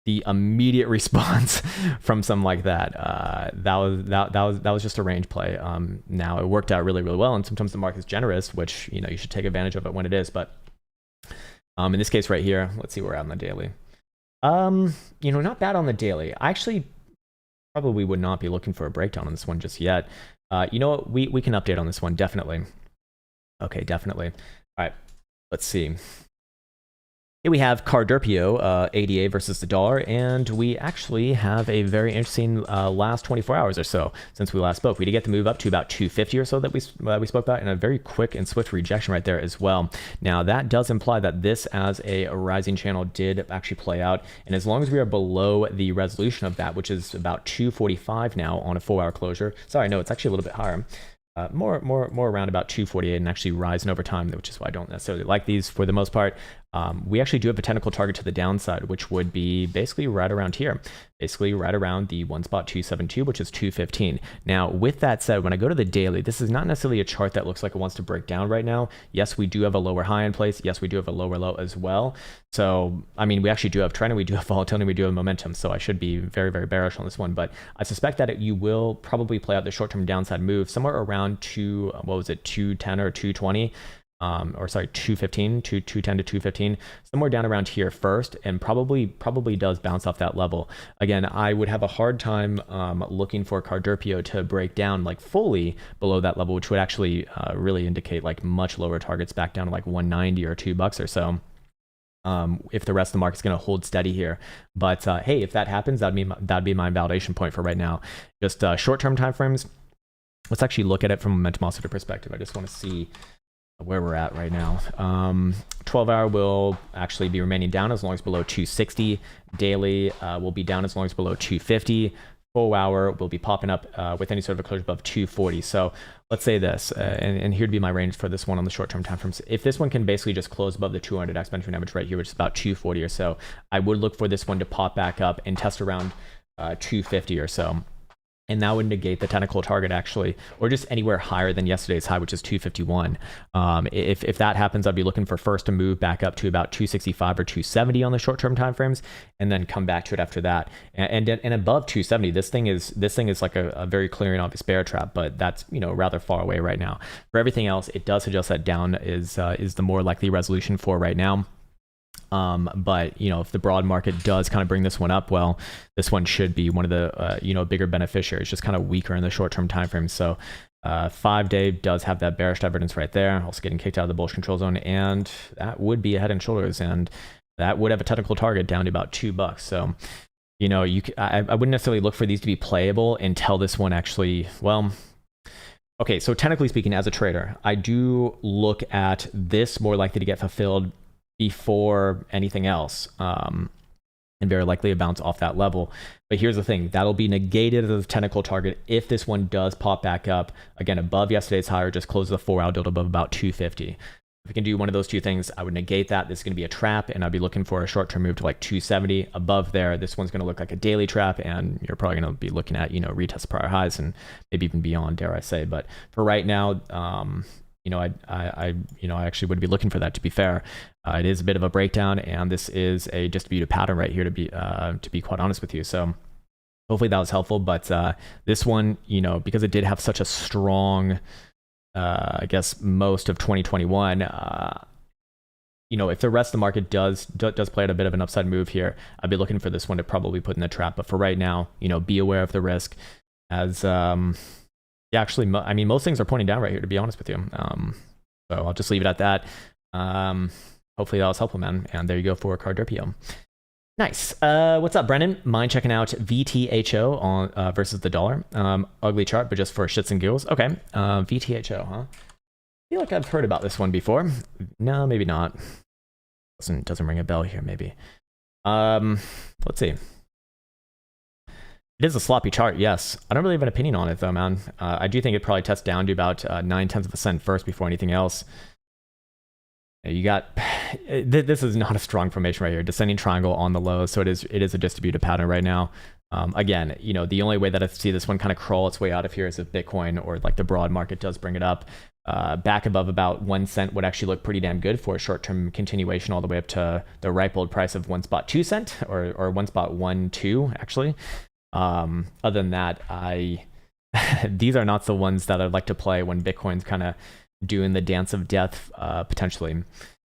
the immediate response from something like that. That was just a range play. Now it worked out really, really well, and sometimes the market's generous, which you know you should take advantage of it when it is. But in this case right here, let's see where we're at on the daily. You know, not bad on the daily. I actually probably would not be looking for a breakdown on this one just yet. You know what? We can update on this one, definitely. Okay, definitely. All right, let's see. Here we have Cardano, ADA versus the dollar, and we actually have a very interesting last 24 hours or so since we last spoke. We did get the move up to about 250 or so that we spoke about, and a very quick and swift rejection right there as well. Now, that does imply that this as a rising channel did actually play out, and as long as we are below the resolution of that, which is about 245 now on a 4-hour closure. Sorry, no, it's actually a little bit higher. More around about 248 and actually rising over time, which is why I don't necessarily like these for the most part. We actually do have a technical target to the downside, which would be basically right around here, basically right around the 272, which is 215. Now, with that said, when I go to the daily, this is not necessarily a chart that looks like it wants to break down right now. Yes, we do have a lower high in place. Yes, we do have a lower low as well. So, I mean, we actually do have trend, and we do have volatility, and we do have momentum. So I should be very, very bearish on this one. But I suspect that you will probably play out the short-term downside move somewhere around 210 or 220. Or sorry, 215, 210 to 215, somewhere down around here first, and probably does bounce off that level. Again, I would have a hard time looking for Cardano to break down like fully below that level, which would actually really indicate like much lower targets back down to like 190 or $2 or so. If the rest of the market's going to hold steady here. But hey, if that happens, that'd be my validation point for right now. Just short-term timeframes. let's actually look at it from a momentum oscillator perspective. I just want to see where we're at right now. 12-hour will actually be remaining down as long as below 260. Daily will be down as long as below 250. 4-hour will be popping up with any sort of a closure above 240. So let's say this, and here'd be my range for this one on the short-term time frames. If this one can basically just close above the 200 exponential average right here, which is about 240 or so, I would look for this one to pop back up and test around 250 or so. And that would negate the technical target actually, or just anywhere higher than yesterday's high, which is 251. If that happens, I'd be looking for first to move back up to about 265 or 270 on the short-term timeframes, and then come back to it after that. And above 270, this thing is like a very clear and obvious bear trap, but that's rather far away right now. For everything else, it does suggest that down is the more likely resolution for right now. But if the broad market does kind of bring this one up, well, this one should be one of the bigger beneficiaries, just kind of weaker in the short-term time frame. So 5-day does have that bearish divergence right there, also getting kicked out of the bullish control zone, and that would be a head and shoulders, and that would have a technical target down to about $2. So I wouldn't necessarily look for these to be playable until this one actually, well, okay, so technically speaking, as a trader, I do look at this more likely to get fulfilled before anything else, and very likely a bounce off that level. But here's the thing, that'll be negated as a technical target if this one does pop back up again above yesterday's high, or just close the 4-hour dildo above about 250. If we can do one of those two things, I would negate that. This is going to be a trap, and I'd be looking for a short-term move to like 270 above there. This one's going to look like a daily trap, and you're probably going to be looking at retest prior highs and maybe even beyond, dare I say. But for right now, I actually would be looking for that, to be fair. It is a bit of a breakdown, and this is a distributed pattern right here, to be quite honest with you. So hopefully that was helpful. But this one, because it did have such a strong, I guess, most of 2021, if the rest of the market does play out a bit of an upside move here, I'd be looking for this one to probably put in the trap. But for right now, be aware of the risk, as yeah, actually, most things are pointing down right here, to be honest with you. So I'll just leave it at that. Hopefully that was helpful, man. And there you go for Cardano. Nice. What's up, Brennan? Mind checking out Vtho on versus the dollar. Ugly chart, but just for shits and giggles. Okay. Vtho, huh? I feel like I've heard about this one before. No, maybe not. Doesn't ring a bell here, maybe. Let's see. It is a sloppy chart, yes. I don't really have an opinion on it, though, man. I do think it probably tests down to about 0.9% first before anything else. You got... This is not a strong formation right here. Descending triangle on the low, so it is a distributed pattern right now. Again, the only way that I see this one kind of crawl its way out of here is if Bitcoin or like the broad market does bring it up. Back above about 1 cent would actually look pretty damn good for a short-term continuation all the way up to the ripe old price of 1.2 cent or 1.12 actually. Other than that, these are not the ones that I'd like to play when Bitcoin's kind of doing the dance of death, potentially.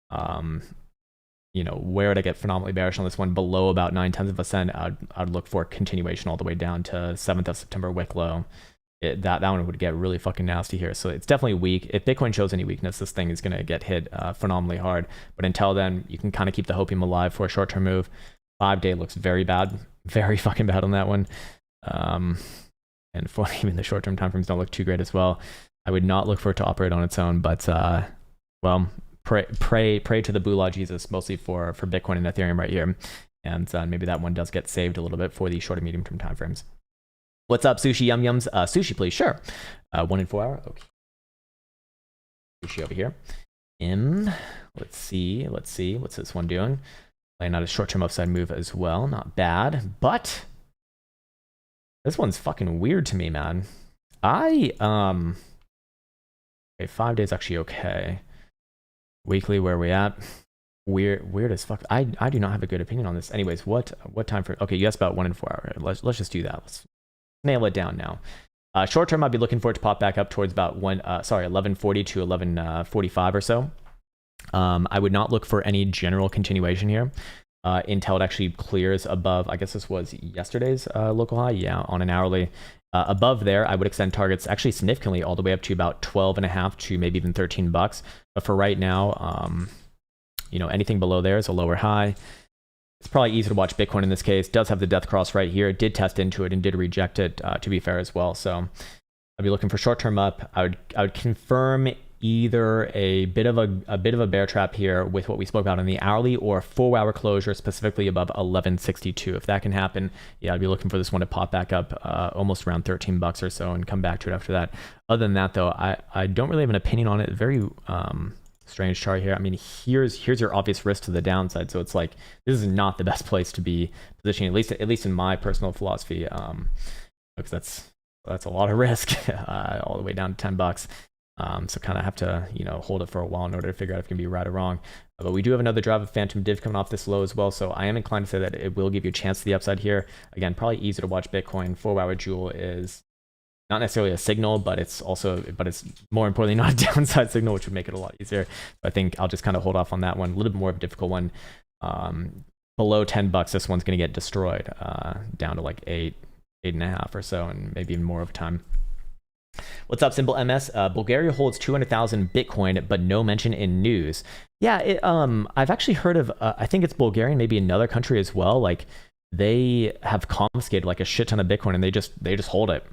Where would I get phenomenally bearish on this one? Below about 0.9%, I'd look for continuation all the way down to 7th of September wick low. That one would get really fucking nasty here. So it's definitely weak. If Bitcoin shows any weakness, this thing is going to get hit phenomenally hard. But until then, you can kind of keep the hopium alive for a short-term move. 5-day looks very bad. Very fucking bad on that one. And for even the short-term timeframes don't look too great as well. I would not look for it to operate on its own, but well, pray to the Bula Jesus, mostly for Bitcoin and Ethereum right here. And maybe that one does get saved a little bit for the short and medium-term timeframes. What's up, Sushi Yum Yums? Sushi, please. Sure. 1 in 4 hour. Okay. Sushi over here. Let's see. What's this one doing? Playing out a short-term upside move as well. Not bad, but this one's fucking weird to me, man. Okay, 5 days actually okay. Weekly, where are we at? Weird as fuck. I do not have a good opinion on this. Anyways, what time for? Okay, you asked about 1 in 4 hour. Let's just do that. Let's nail it down now. Short term, I'd be looking for it to pop back up towards about 1140 to 1145 or so. I would not look for any general continuation here until it actually clears above. I guess this was yesterday's local high. Yeah, on an hourly. Above there, I would extend targets actually significantly all the way up to about 12.5 to maybe even $13. But for right now, anything below there is a lower high. It's probably easy to watch Bitcoin in this case. Does have the death cross right here. It did test into it and did reject it, to be fair as well. So I'd be looking for short-term up. I would confirm either a bit of a bear trap here with what we spoke about in the hourly, or a 4-hour closure specifically above 1162. If that can happen, yeah, I'd be looking for this one to pop back up almost around $13 or so and come back to it after that. Other than that, though, I don't really have an opinion on it. Very strange chart here. I mean, here's your obvious risk to the downside. So it's like this is not the best place to be positioning, at least in my personal philosophy, because that's a lot of risk all the way down to $10. So kind of have to, hold it for a while in order to figure out if it can be right or wrong. But we do have another drive of Fantom div coming off this low as well. So I am inclined to say that it will give you a chance to the upside here. Again, probably easier to watch Bitcoin. 4-hour Joule is not necessarily a signal, but it's more importantly not a downside signal, which would make it a lot easier. I think I'll just kind of hold off on that one. A little bit more of a difficult one. Below $10, this one's going to get destroyed down to like 8.5 or so, and maybe even more over time. What's up, Symbol MS? Bulgaria holds 200,000 Bitcoin, but no mention in news. Yeah, I've actually heard of, I think it's Bulgarian, maybe another country as well. Like they have confiscated like a shit ton of Bitcoin, and they just hold it.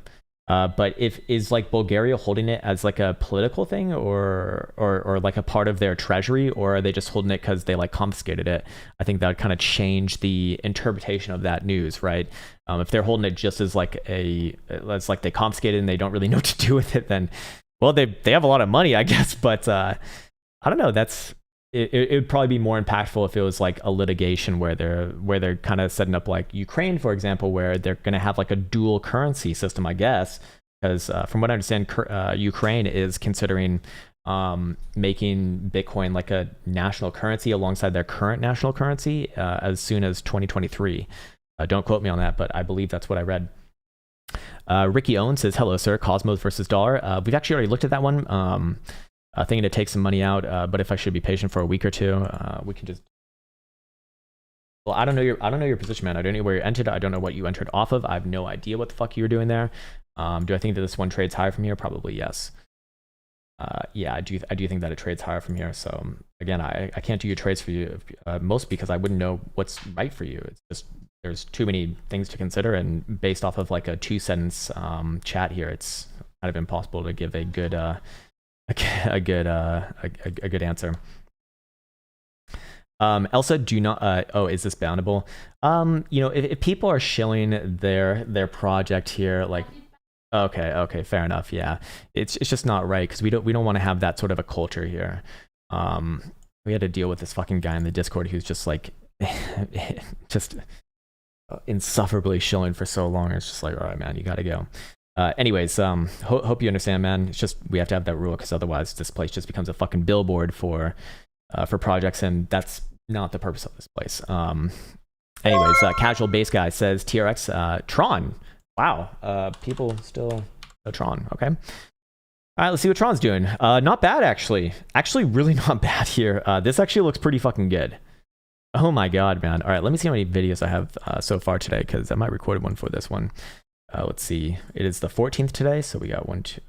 But is like Bulgaria holding it as like a political thing, or like a part of their treasury, or are they just holding it because they like confiscated it? I think that would kind of change the interpretation of that news, right? If they're holding it just as like it's like they confiscated and they don't really know what to do with it, then well, they have a lot of money, I guess. But I don't know. It would probably be more impactful if it was like a litigation where they're kind of setting up like Ukraine, for example, where they're going to have like a dual currency system, I guess, because from what I understand, Ukraine is considering making Bitcoin like a national currency alongside their current national currency as soon as 2023. Don't quote me on that, but I believe that's what I read. Ricky Owen says, hello, sir. Cosmos versus dollar. We've actually already looked at that one. Thinking to take some money out, but if I should be patient for a week or two, we can just. Well, I don't know your position, man. I don't know where you entered. I don't know what you entered off of. I have no idea what the fuck you were doing there. Do I think that this one trades higher from here? Probably yes. Yeah, I do think that it trades higher from here. So again, I can't do your trades for you, mostly because I wouldn't know what's right for you. It's just there's too many things to consider, and based off of like a 2-sentence chat here, it's kind of impossible to give a good good answer. Elsa, do not. Oh, is this boundable? If people are shilling their project here, like, okay, fair enough. Yeah, it's just not right, because we don't want to have that sort of a culture here. We had to deal with this fucking guy in the Discord who's just like, just insufferably shilling for so long. It's just like, all right, man, you got to go. Anyways, hope you understand, man. It's just we have to have that rule, because otherwise this place just becomes a fucking billboard for projects, and that's not the purpose of this place. Anyways, casual base guy says TRX Tron. Wow, people still Tron. Okay. All right, let's see what Tron's doing. Not bad, actually. Actually, really not bad here. This actually looks pretty fucking good. Oh my god, man. All right, let me see how many videos I have so far today, because I might record one for this one. Let's see. It is the 14th today, so we got one, two.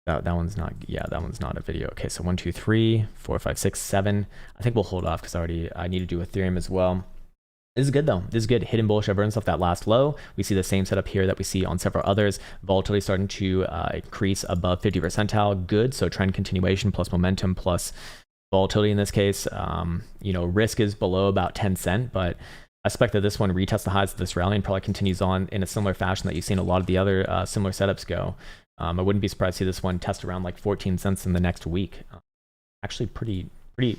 That one's not. Yeah, that one's not a video. Okay, so 1, 2, 3, 4, 5, 6, 7. I think we'll hold off because I need to do Ethereum as well. This is good though. This is good. Hidden bullish evidence off that last low. We see the same setup here that we see on several others. Volatility starting to increase above 50 percentile. Good. So trend continuation plus momentum plus volatility in this case. Risk is below about 10 cent, but I expect that this one retests the highs of this rally and probably continues on in a similar fashion that you've seen a lot of the other similar setups go. I wouldn't be surprised to see this one test around like 14 cents in the next week. Actually, pretty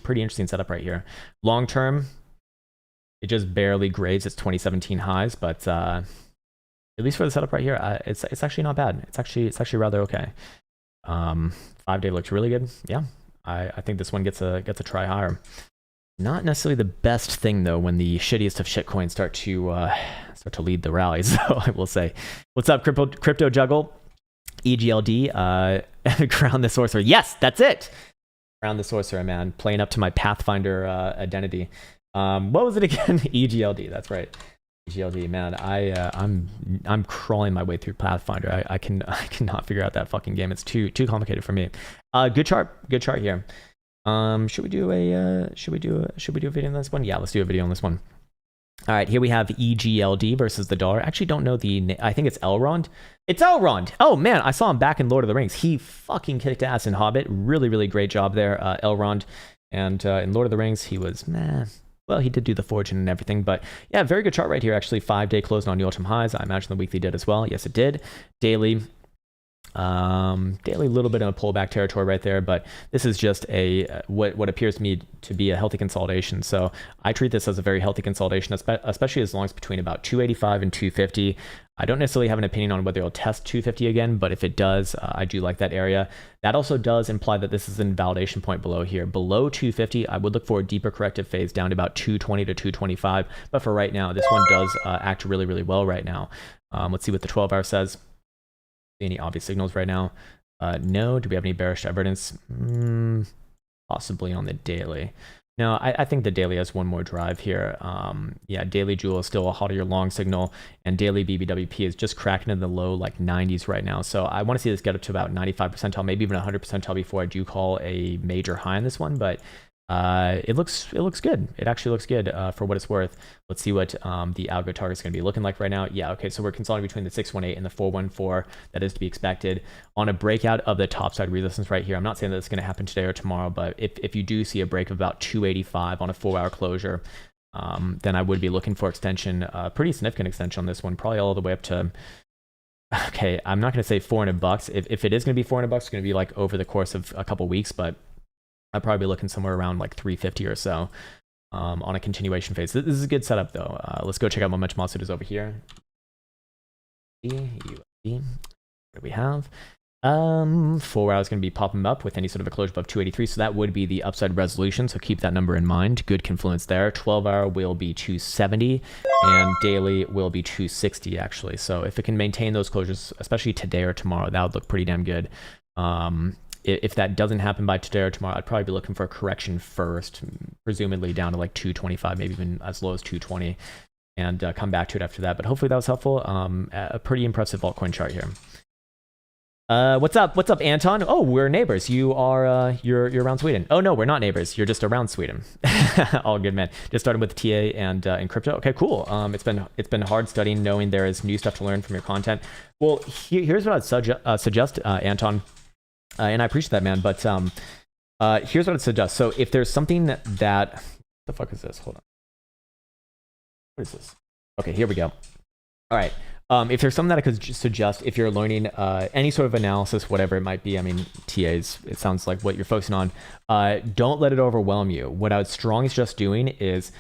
interesting setup right here. Long term, it just barely grades its 2017 highs, but at least for the setup right here, it's actually not bad. It's actually rather okay. 5-day looks really good. Yeah, I think this one gets a try higher. Not necessarily the best thing though when the shittiest of shitcoins start to lead the rallies. So I will say, what's up, crypto juggle, EGLD, Krown the sorcerer. Yes, that's it. Krown the sorcerer, man, playing up to my Pathfinder identity. What was it again? EGLD. That's right. EGLD, man. I'm crawling my way through Pathfinder. I cannot figure out that fucking game. It's too complicated for me. Good chart here. Should we do a video on this one? Yeah, let's do a video on this one. All right, here we have EGLD versus the dollar. I actually don't know I think it's Elrond. It's Elrond. Oh man, I saw him back in Lord of the Rings. He fucking kicked ass in Hobbit. Really, really great job there, Elrond. And in Lord of the Rings, he was, well, he did do the fortune and everything, but yeah, very good chart right here. Actually, 5-day closing on new all-time highs. I imagine the weekly did as well. Yes, it did. Daily, little bit in a pullback territory right there, but this is just what appears to me to be a healthy consolidation. So I treat this as a very healthy consolidation, especially as long as between about 285 and 250. I don't necessarily have an opinion on whether it'll test 250 again, but if it does, I do like that area. That also does imply that this is an validation point below here. Below 250, I would look for a deeper corrective phase down to about 220 to 225. But for right now, this one does act really, really well right now. Let's see what the 12-hour says. Any obvious signals right now? No. Do we have any bearish evidence? Possibly on the daily. No, I think the daily has one more drive here. Yeah, daily Jewel is still a hot or long signal, and daily BBWP is just cracking in the low like 90s right now. So I want to see this get up to about 95 percentile, maybe even 100 percentile before I do call a major high on this one. But it looks good. It actually looks good for what it's worth. Let's see what the algo target is going to be looking like right now. Yeah, okay, so we're consolidating between the 618 and the 414. That is to be expected on a breakout of the topside resistance right here. I'm not saying that it's going to happen today or tomorrow, but if you do see a break of about 285 on a 4-hour closure, then I would be looking for extension, pretty significant extension on this one, probably all the way up to, okay, I'm not going to say $400. If it is going to be $400, it's going to be like over the course of a couple weeks, but I'd probably be looking somewhere around like 350 or so on a continuation phase. This is a good setup though. Let's go check out momentum oscillators over here. What do we have? 4 hours going to be popping up with any sort of a closure above 283. So that would be the upside resolution. So keep that number in mind. Good confluence there. 12-hour will be 270 and daily will be 260 actually. So if it can maintain those closures, especially today or tomorrow, that would look pretty damn good. If that doesn't happen by today or tomorrow, I'd probably be looking for a correction first, presumably down to like 225, maybe even as low as 220, and come back to it after that. But hopefully that was helpful. A pretty impressive altcoin chart here. What's up? What's up, Anton? Oh, we're neighbors. You are you're around Sweden. Oh no, we're not neighbors. You're just around Sweden. All good, man. Just started with TA and in crypto. Okay, cool. It's been hard studying, knowing there is new stuff to learn from your content. Well, here's what I'd suggest, Anton. And I appreciate that, man. But here's what I'd suggest. So if there's something that, what the fuck is this? Hold on. What is this? Okay, here we go. All right. If there's something that I could suggest, if you're learning any sort of analysis, whatever it might be, I mean, TAs, it sounds like what you're focusing on, don't let it overwhelm you. What I would strongly suggest doing is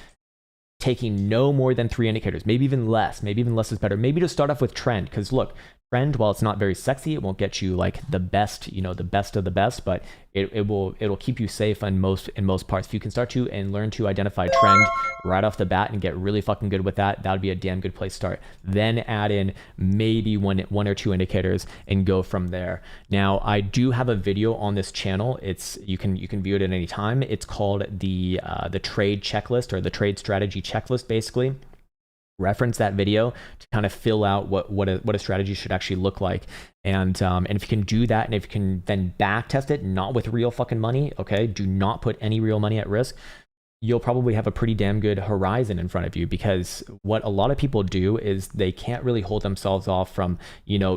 taking no more than 3 indicators, maybe even less. Maybe even less is better. Maybe just start off with trend, because look, trend, while it's not very sexy, it won't get you like the best, the best of the best, but it'll keep you safe in most parts. If you can start to and learn to identify trend right off the bat and get really fucking good with that, that would be a damn good place to start. Then add in maybe one or two indicators and go from there. Now, I do have a video on this channel. You can view it at any time. It's called the trade checklist, or the trade strategy checklist, basically. Reference that video to kind of fill out what a strategy should actually look like, and if you can do that, and if you can then back test it, not with real fucking money, okay, do not put any real money at risk, you'll probably have a pretty damn good horizon in front of you. Because what a lot of people do is they can't really hold themselves off from,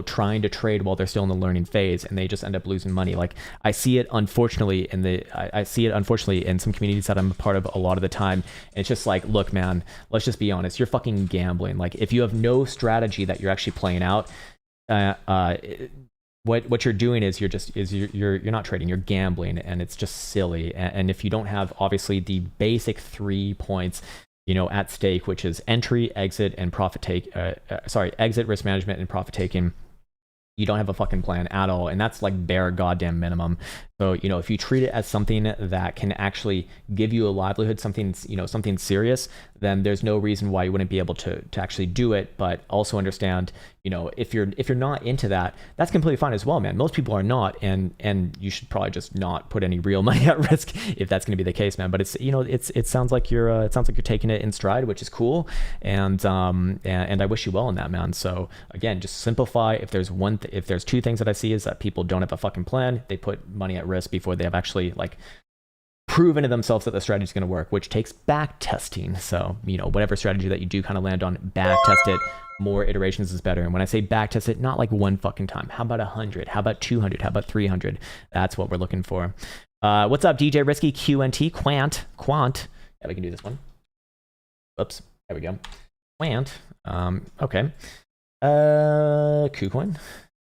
trying to trade while they're still in the learning phase, and they just end up losing money. Like I see it unfortunately in some communities that I'm a part of a lot of the time. And it's just like, look, man, let's just be honest. You're fucking gambling. Like if you have no strategy that you're actually playing out, what you're doing is you're not trading, you're gambling, and it's just silly. And if you don't have obviously the basic 3 points, at stake, which is entry, exit, and exit, risk management, and profit taking, you don't have a fucking plan at all. And that's like bare goddamn minimum. So, if you treat it as something that can actually give you a livelihood, something serious, then there's no reason why you wouldn't be able to actually do it. But also understand, if you're not into that, that's completely fine as well, man. Most people are not, and you should probably just not put any real money at risk if that's going to be the case, man. But it sounds like you're taking it in stride, which is cool, and I wish you well in that, man. So again, just simplify. If there's two things that I see is that people don't have a fucking plan, they put money at risk before they have actually like proven to themselves that the strategy is going to work, which takes back testing. So, you know, whatever strategy that you do kind of land on, back test it. More iterations is better. And when I say back test it, not like one fucking time. How about 100? How about 200? How about 300? That's what we're looking for. What's up, DJ Risky, QNT, Quant. Yeah, we can do this one. Oops. There we go. Quant. Okay. KuCoin.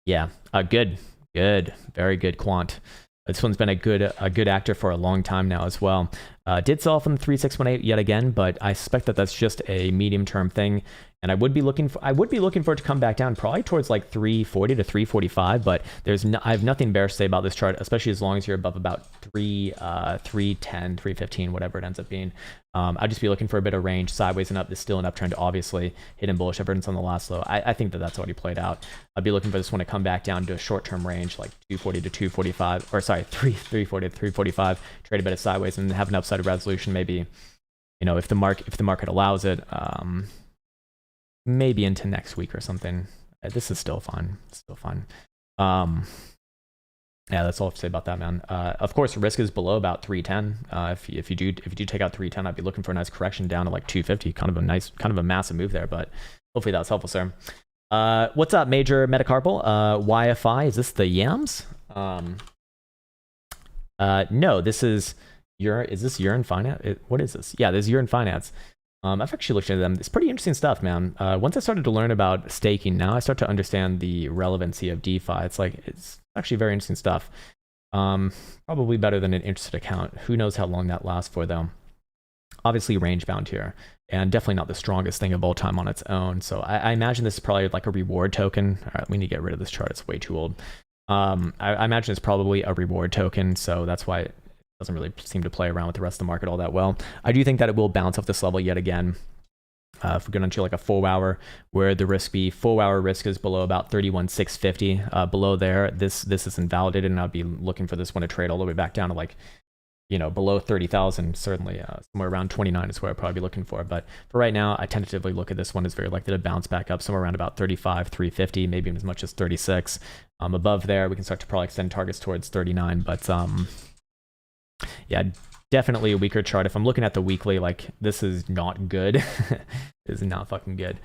Yeah. Good. Very good Quant. This one's been a good actor for a long time now as well. Did sell off in the 3618 yet again, but I suspect that that's just a medium-term thing. And I would be looking for it to come back down probably towards like 340 to 345. But I have nothing bearish to say about this chart, especially as long as you're above about 310, 315, whatever it ends up being. I'd just be looking for a bit of range, sideways and up. There's still an uptrend, obviously. Hidden bullish evidence on the last low. I think that that's already played out. I'd be looking for this one to come back down to a short-term range, like 240 to 245, or sorry, 340 to 345. Trade a bit of sideways and have an upside resolution, maybe, you know, if the market allows it. Maybe into next week or something. This is still fun. Yeah, that's all I have to say about that, man. Of course, risk is below about 310. If you do take out 310, I'd be looking for a nice correction down to like 250. Kind of a massive move there, but hopefully that's helpful, sir. What's up, Major Metacarpal? YFI, is this the yams? No, this is is this urine finance? What is this? Yeah, this is urine finance. I've actually looked into them. It's pretty interesting stuff, man. Once I started to learn about staking, now I start to understand the relevancy of DeFi. It's actually very interesting stuff. Probably better than an interested account. Who knows how long that lasts for, though. Obviously range bound here, and definitely not the strongest thing of all time on its own. So I imagine this is probably like a reward token. All right, we need to get rid of this chart. It's way too old. I imagine it's probably a reward token, so that's why it doesn't really seem to play around with the rest of the market all that well. I do think that it will bounce off this level yet again. If we go into like a 4 hour, where the risk 4 hour risk is below about 31,650. Below there, this is invalidated, and I'd be looking for this one to trade all the way back down to like, you know, below 30,000. Certainly somewhere around 29 is where I'd probably be looking for. But for right now, I tentatively look at this one as very likely to bounce back up somewhere around about 35, 350, maybe as much as 36. Above there, we can start to probably extend targets towards 39. But yeah, definitely a weaker chart. If I'm looking at the weekly, like, this is not good. This is not fucking good.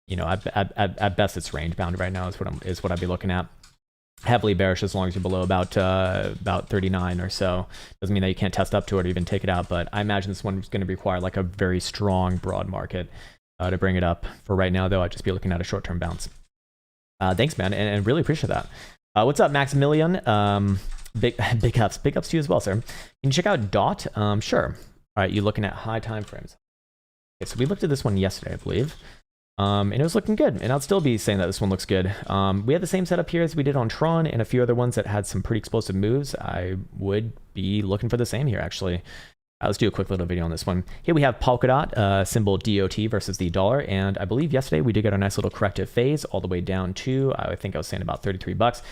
You know, at best it's range bound right now is what I'd be looking at. Heavily bearish as long as you're below about 39 or so. Doesn't mean that you can't test up to it or even take it out, but I imagine this one's going to require like a very strong broad market to bring it up. For right now, though, I'd just be looking at a short-term bounce. Thanks, man, and really appreciate that. What's up, Maximilian? Big ups to you as well, sir. Can you check out DOT? Sure. All right, you're looking at high time frames. Okay, so we looked at this one yesterday, I believe. And it was looking good, and I'll still be saying that this one looks good. We have the same setup here as we did on Tron and a few other ones that had some pretty explosive moves. I would be looking for the same here, actually. Let's do a quick little video on this one. Here we have Polkadot, symbol DOT versus the dollar, and I believe yesterday we did get a nice little corrective phase all the way down to, I think I was saying about 33 bucks.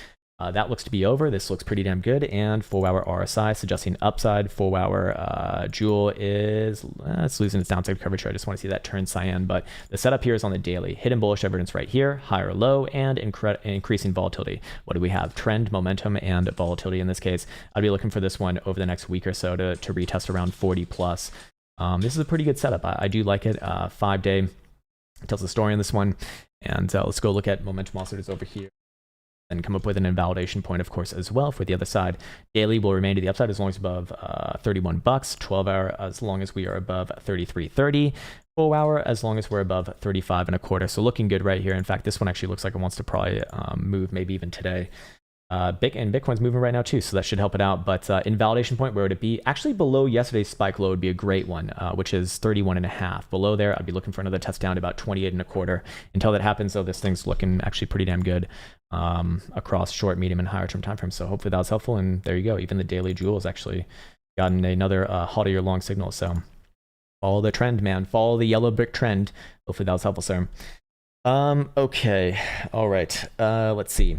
That looks to be over. This looks pretty damn good. And 4 hour RSI suggesting upside. 4 hour Jewel is it's losing its downside coverage. I just want to see that turn cyan. But the setup here is on the daily. Hidden bullish evidence right here, higher low, and increasing volatility. What do we have? Trend, momentum, and volatility in this case. I'd be looking for this one over the next week or so to retest around 40 plus. This is a pretty good setup. I do like it. 5 day tells the story on this one. And let's go look at momentum oscillators over here. And come up with an invalidation point, of course, as well for the other side. Daily will remain to the upside as long as above 31 bucks. 12 hour as long as we are above 33.30. 4 hour as long as we're above 35 and a quarter. So looking good right here. In fact, this one actually looks like it wants to probably move maybe even today. And Bitcoin's moving right now too, so that should help it out. But invalidation point, where would it be? Actually below yesterday's spike low would be a great one, which is 31.5. Below there, I'd be looking for another test down to about 28 and a quarter. Until that happens, though, this thing's looking actually pretty damn good across short, medium, and higher term time frames. So hopefully that was helpful. And there you go. Even the daily Jewel has actually gotten another hot year long signal. So follow the trend, man. Follow the yellow brick trend. Hopefully that was helpful, sir. Okay. All right. Let's see.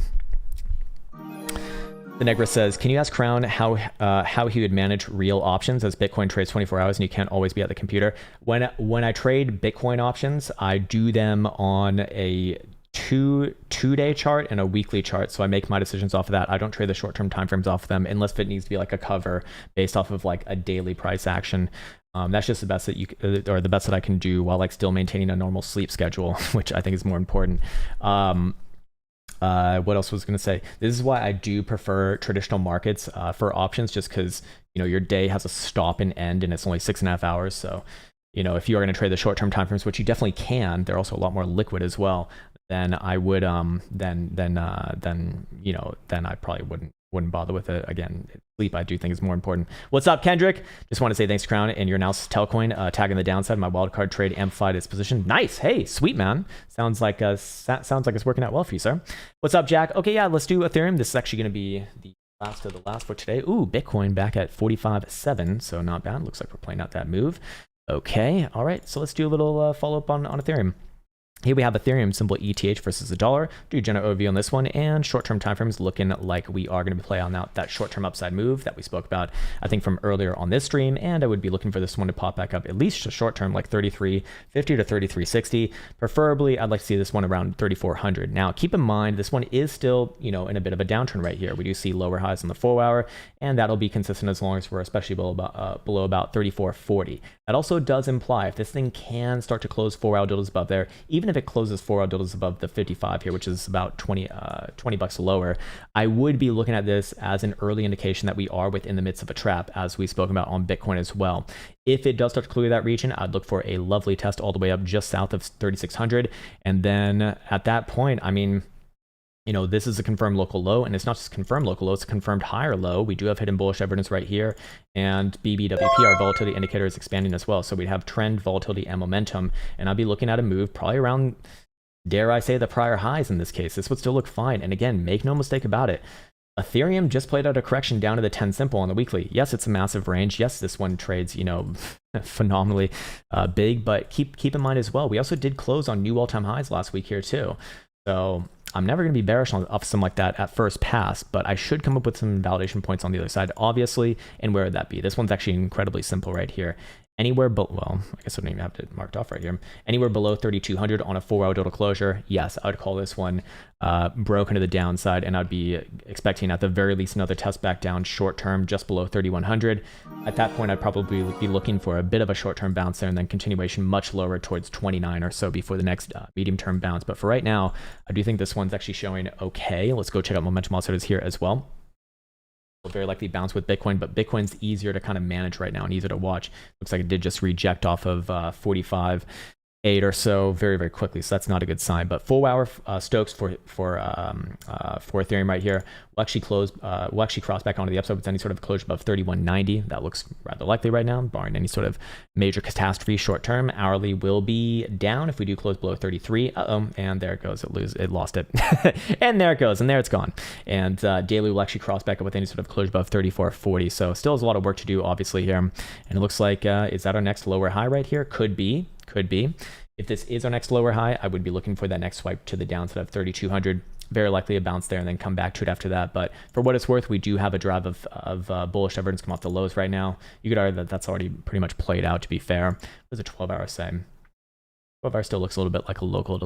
The Negra says, can you ask Krown how he would manage real options, as Bitcoin trades 24 hours and you can't always be at the computer? When I trade Bitcoin options, I do them on a two-day chart and a weekly chart, so I make my decisions off of that. I don't trade the short-term timeframes off of them unless it needs to be like a cover based off of like a daily price action. That's just the best that or the best that I can do while like still maintaining a normal sleep schedule, which I think is more important. What else was going to say? This is why I do prefer traditional markets for options, just because, you know, your day has a stop and end and it's only 6.5 hours. So, you know, if you are going to trade the short-term timeframes, which you definitely can, they're also a lot more liquid as well. Then I would then I probably wouldn't bother with it. Again, sleep I do think is more important. What's up, Kendrick? Just want to say thanks to Krown and your analysis Altcoin tagging the downside. My wildcard trade amplified its position. Nice. Hey, sweet man. Sounds like it's working out well for you, sir. What's up, Jack? Okay, yeah, let's do Ethereum. This is actually going to be the last of the last for today. Ooh, Bitcoin back at 45.7, so not bad. Looks like we're playing out that move. Okay, all right. So let's do a little follow up on Ethereum. Here we have Ethereum symbol ETH versus the dollar. Do a general overview on this one, and short-term timeframes looking like we are going to be playing out that short-term upside move that we spoke about, I think, from earlier on this stream. And I would be looking for this one to pop back up at least short-term, like 33.50 to 33.60. Preferably, I'd like to see this one around 3400. Now, keep in mind this one is still, you know, in a bit of a downtrend right here. We do see lower highs on the 4-hour, and that'll be consistent as long as we're especially below about 34.40. That also does imply if this thing can start to close 4-hour dildos above there, even if it closes 4-hour dildos above the 55 here, which is about 20 bucks lower, I would be looking at this as an early indication that we are within the midst of a trap, as we spoke about on Bitcoin as well. If it does start to clear that region, I'd look for a lovely test all the way up just south of 3600, and then at that point, I mean, you know, this is a confirmed local low, and it's not just confirmed local low, it's a confirmed higher low. We do have hidden bullish evidence right here, and BBWP, our volatility indicator, is expanding as well. So we have trend, volatility, and momentum, and I'll be looking at a move probably around, dare I say, the prior highs in this case. This would still look fine, and again, make no mistake about it. Ethereum just played out a correction down to the 10 simple on the weekly. Yes, it's a massive range. Yes, this one trades, you know, phenomenally big, but keep in mind as well, we also did close on new all-time highs last week here too. So I'm never going to be bearish off something like that at first pass, but I should come up with some validation points on the other side, obviously. And where would that be? This one's actually incredibly simple right here. Anywhere well, I guess I don't even have it marked off right here. Anywhere below 3200 on a 4-hour total closure, yes, I would call this one broken to the downside, and I'd be expecting at the very least another test back down short term just below 3100. At that point, I'd probably be looking for a bit of a short term bounce there, and then continuation much lower towards 29 or so before the next medium term bounce. But for right now, I do think this one's actually showing okay. Let's go check out momentum oscillators here as well. Will very likely bounce with Bitcoin, but Bitcoin's easier to kind of manage right now and easier to watch. Looks like it did just reject off of 45.8 or so very, very quickly, so that's not a good sign. But 4-hour Stokes for Ethereum right here will actually cross back onto the upside with any sort of closure above 3190. That looks rather likely right now, barring any sort of major catastrophe short term. Hourly will be down if we do close below 33. And there it goes. It lost it. And there it goes, and there it's gone. And daily will actually cross back up with any sort of closure above 3440. So still has a lot of work to do, obviously, here. And it looks like is that our next lower high right here? Could be. If this is our next lower high, I would be looking for that next swipe to the downside of 3200. Very likely a bounce there and then come back to it after that. But for what it's worth, we do have a drive of bullish evidence come off the lows right now. You could argue that that's already pretty much played out, to be fair. What does a 12-hour say? 12-hour still looks a little bit like a local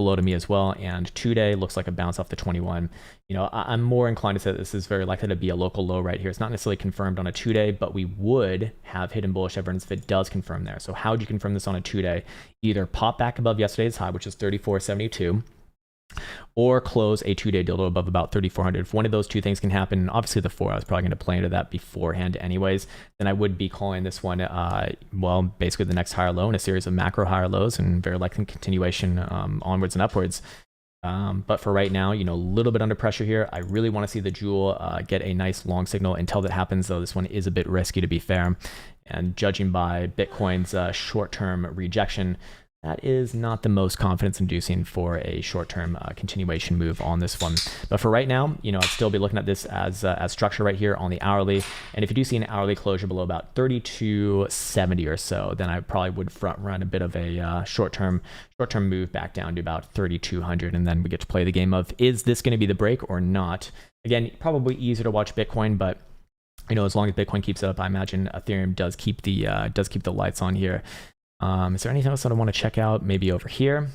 low to me as well, and 2-day looks like a bounce off the 21. You know, I'm more inclined to say that this is very likely to be a local low right here. It's not necessarily confirmed on a 2-day, but we would have hidden bullish evidence if it does confirm there. So how would you confirm this on a 2-day? Either pop back above yesterday's high, which is 34.72, or close a 2-day dildo above about 3400. If one of those two things can happen, obviously the 4 hours probably going to play into that beforehand anyways, then I would be calling this one well, basically the next higher low in a series of macro higher lows, and very likely continuation onwards and upwards. But for right now, you know, a little bit under pressure here. I really want to see the jewel get a nice long signal. Until that happens, though, this one is a bit risky, to be fair, and judging by Bitcoin's short-term rejection, that is not the most confidence inducing for a short-term continuation move on this one. But for right now, you know, I'd still be looking at this as structure right here on the hourly. And if you do see an hourly closure below about 3270 or so, then I probably would front run a bit of a short-term move back down to about 3200. And then we get to play the game of, is this going to be the break or not? Again, probably easier to watch Bitcoin, but you know, as long as Bitcoin keeps it up, I imagine Ethereum does keep the lights on here. Is there anything else that I want to check out? Maybe over here.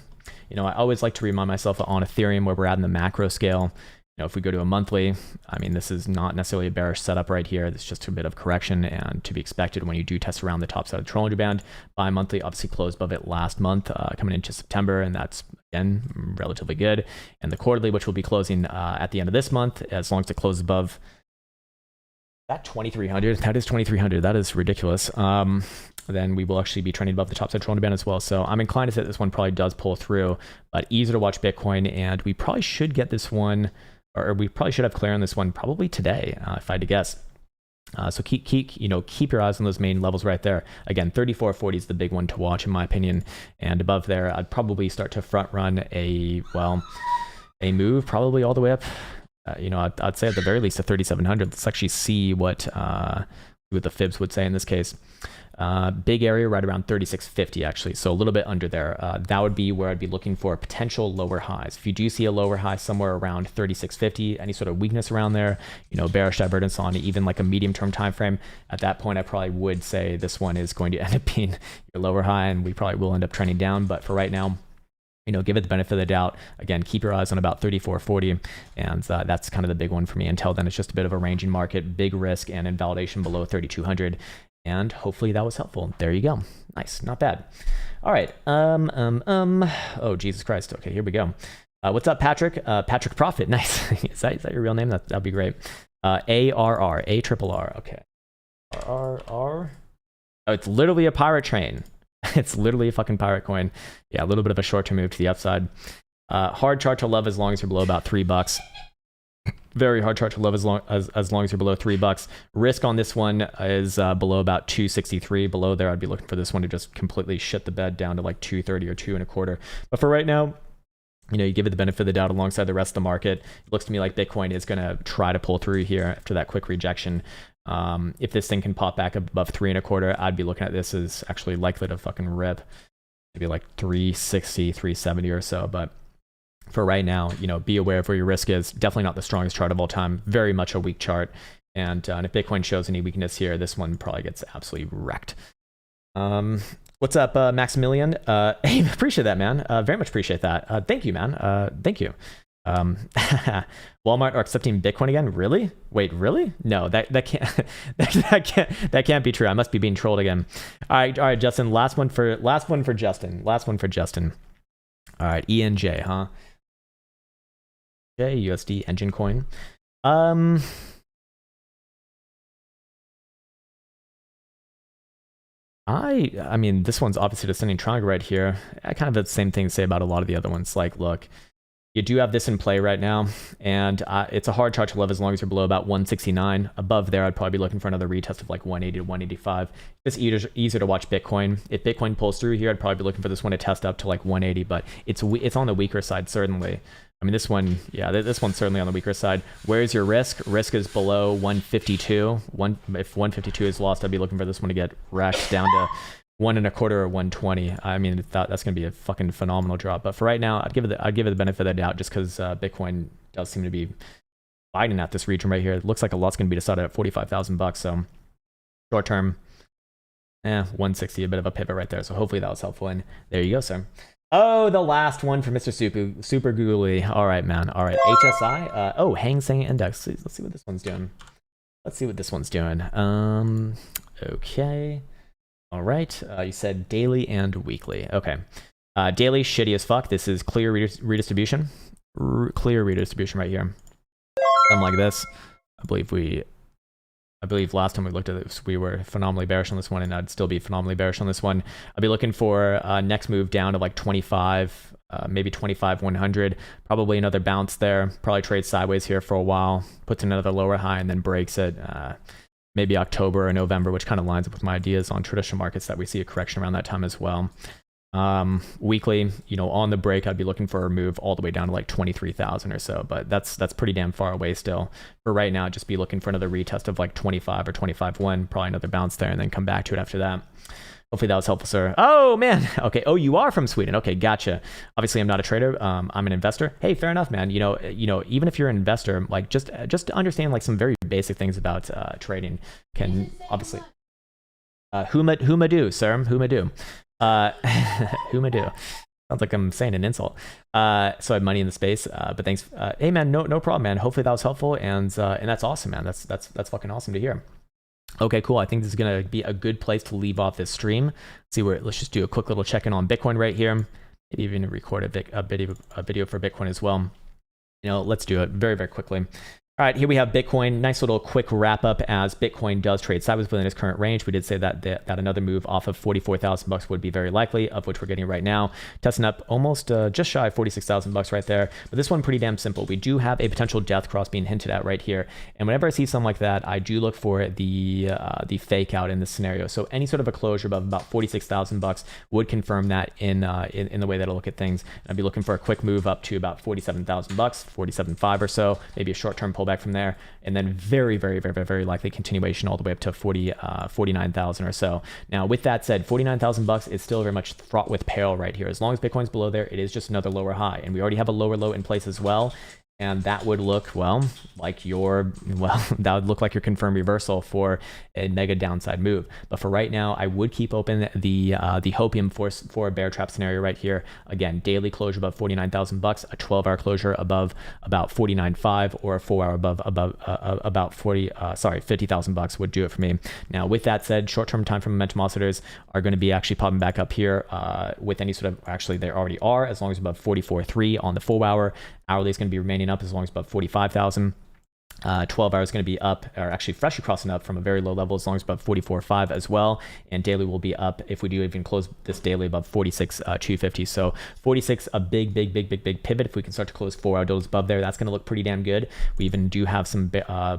You know, I always like to remind myself on Ethereum where we're at in the macro scale. You know, if we go to a monthly, I mean, this is not necessarily a bearish setup right here. This is just a bit of correction and to be expected when you do test around the top side of the Bollinger Band. Bi-monthly obviously closed above it last month, coming into September, and that's, again, relatively good. And the quarterly, which will be closing at the end of this month, as long as it closes above that 2,300, that is 2,300. That is ridiculous. Then we will actually be trending above the top side Bollinger Band as well. So I'm inclined to say this one probably does pull through, but easier to watch Bitcoin, and we probably should get this one, or we probably should have clear on this one probably today, if I had to guess. So keep your eyes on those main levels right there. Again, 34.40 is the big one to watch in my opinion, and above there, I'd probably start to front run a move probably all the way up. I'd say at the very least to 3,700. Let's actually see what the fibs would say in this case. Big area right around 3650 actually, so a little bit under there. That would be where I'd be looking for potential lower highs. If you do see a lower high somewhere around 3650, any sort of weakness around there, bearish divergence on even like a medium-term time frame, at that point I probably would say this one is going to end up being your lower high, and we probably will end up trending down. But for right now, give it the benefit of the doubt. Again, keep your eyes on about 34.40, and that's kind of the big one for me. Until then, it's just a bit of a ranging market, big risk, and invalidation below 3,200. And hopefully that was helpful. There you go. Nice, not bad. All right. Oh, Jesus Christ. Okay, here we go. What's up, Patrick? Patrick Profit. Nice. is that your real name? That'd be great. ARR, ARRR. Okay. RRR. Oh, it's literally a pirate train. It's literally a fucking pirate coin. Yeah, a little bit of a short-term move to the upside. Hard chart to love as long as you're below about $3. Very hard chart to love as long as you're below $3. Risk on this one is below about 263. Below there, I'd be looking for this one to just completely shit the bed down to like 230 or 2.25. But for right now, you give it the benefit of the doubt alongside the rest of the market. It looks to me like Bitcoin is going to try to pull through here after that quick rejection. If this thing can pop back above 3.25, I'd be looking at this as actually likely to fucking rip. Maybe like 360, 370 or so. But for right now, be aware of where your risk is. Definitely not the strongest chart of all time. Very much a weak chart. And if Bitcoin shows any weakness here, this one probably gets absolutely wrecked. What's up, Maximilian? Hey, appreciate that, man. Very much appreciate that. Thank you, man. Thank you. Walmart are accepting Bitcoin again? Really? Wait, really? No, that can't that can't be true. I must be being trolled again. All right, Justin. Last one for Justin. All right, ENJ, huh? USD engine coin. I mean, this one's obviously descending triangle right here. I kind of have the same thing to say about a lot of the other ones. Like, look, you do have this in play right now, and it's a hard chart to love as long as you're below about 169. Above there, I'd probably be looking for another retest of like 180 to 185. It's easier to watch Bitcoin. If Bitcoin pulls through here, I'd probably be looking for this one to test up to like 180, but it's on the weaker side, certainly. I mean, this one, yeah, this one's certainly on the weaker side. Where's your risk? Risk is below 152. If 152 is lost, I'd be looking for this one to get wrecked down to 1.25 or 120. I mean, that's going to be a fucking phenomenal drop. But for right now, I'd give it the benefit of the doubt just because Bitcoin does seem to be fighting at this region right here. It looks like a lot's going to be decided at $45,000. So short term, 160, a bit of a pivot right there. So hopefully that was helpful. And there you go, sir. Oh, the last one for Mr. Super Googly. All right, man. All right, HSI. Oh, Hang Seng Index. Let's see what this one's doing. Okay. All right. You said daily and weekly. Okay. Daily, shitty as fuck. This is clear redistribution. Clear redistribution right here. Something like this. I believe last time we looked at this, we were phenomenally bearish on this one, and I'd still be phenomenally bearish on this one. I'd be looking for next move down to like 25, maybe 25,100. Probably another bounce there. Probably trade sideways here for a while. Puts another lower high and then breaks it. Maybe October or November, which kind of lines up with my ideas on traditional markets that we see a correction around that time as well. Weekly, on the break, I'd be looking for a move all the way down to like 23,000 or so, but that's pretty damn far away still. For right now, just be looking for another retest of like 25 or 25.1, probably another bounce there, and then come back to it after that. Hopefully that was helpful, sir. Oh, man. Okay. Oh, you are from Sweden. Okay, gotcha. Obviously, I'm not a trader. I'm an investor. Hey, fair enough, man. Even if you're an investor, like just to understand like some very basic things about trading can obviously. Whom do, sir? Whom do? Whom do? Sounds like I'm saying an insult. So I have money in the space, but thanks. Hey man, no problem, man. Hopefully that was helpful, and that's awesome, man. That's fucking awesome to hear. Okay, cool. I think this is gonna be a good place to leave off this stream. Let's just do a quick little check-in on Bitcoin right here. Maybe even record a video for Bitcoin as well. Let's do it very, very quickly. All right, here we have Bitcoin. Nice little quick wrap up as Bitcoin does trade sideways within its current range. We did say that another move off of $44,000 would be very likely, of which we're getting right now. Testing up almost just shy of $46,000 right there. But this one pretty damn simple. We do have a potential death cross being hinted at right here. And whenever I see something like that, I do look for the fake out in this scenario. So any sort of a closure above about $46,000 would confirm that in the way that I look at things. I'd be looking for a quick move up to about $47,000, $47.5 or so, maybe a short-term pullback from there, and then very, very, very, very, very likely continuation all the way up to 49,000 or so. Now, with that said, $49,000 is still very much fraught with peril right here. As long as Bitcoin's below there, it is just another lower high, and we already have a lower low in place as well. And that would look, that would look like your confirmed reversal for a mega downside move. But for right now, I would keep open the hopium for a bear trap scenario right here. Again, daily closure above $49,000, a 12-hour closure above about $49.5, or a 4-hour above about $50,000 would do it for me. Now, with that said, short-term time frame momentum oscillators are going to be actually popping back up here with any sort of, actually they already are, as long as above 44.3 on the 4-hour. Hourly is going to be remaining up as long as above 45,000. 12 hours is going to be up, or actually freshly crossing up from a very low level as long as above 44.5 as well. And daily will be up if we do even close this daily above 46,250. So 46, a big pivot. If we can start to close 4-hour doors above there, that's going to look pretty damn good. We even do have some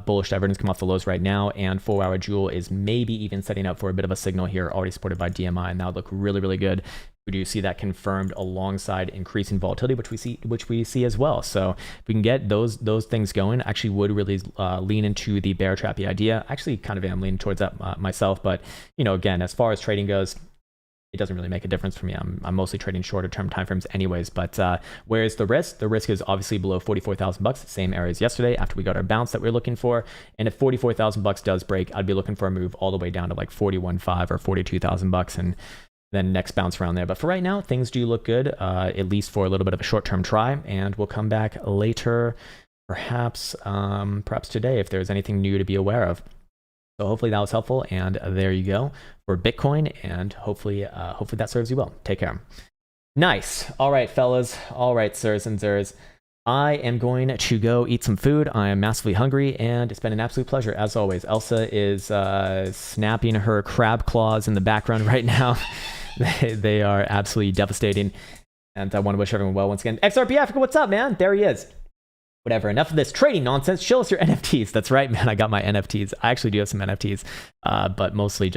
bullish divergence come off the lows right now, and 4-hour jewel is maybe even setting up for a bit of a signal here, already supported by DMI, and that would look really, really good. We do see that confirmed alongside increasing volatility, which we see as well. So if we can get those things going, I actually would really lean into the bear trappy idea. Actually, kind of am leaning towards that myself, but again, as far as trading goes, it doesn't really make a difference for me. I'm mostly trading shorter term timeframes anyways. But where is the risk? The risk is obviously below $44,000, same area as yesterday after we got our bounce that we we're looking for. And if $44,000 does break, I'd be looking for a move all the way down to like $41.5 or $42,000, and then next bounce around there. But for right now, things do look good, at least for a little bit of a short-term try, and we'll come back later, perhaps today, if there's anything new to be aware of. So hopefully that was helpful, and there you go for Bitcoin, and hopefully that serves you well. Take care. Nice. All right, fellas. All right, sirs and zers. I am going to go eat some food. I am massively hungry, and it's been an absolute pleasure as always. Elsa is snapping her crab claws in the background right now. They are absolutely devastating, and I want to wish everyone well once again. XRP Africa, what's up, man? There he is. Whatever, enough of this trading nonsense. Show us your NFTs. That's right, man. I got my NFTs. I actually do have some NFTs, but mostly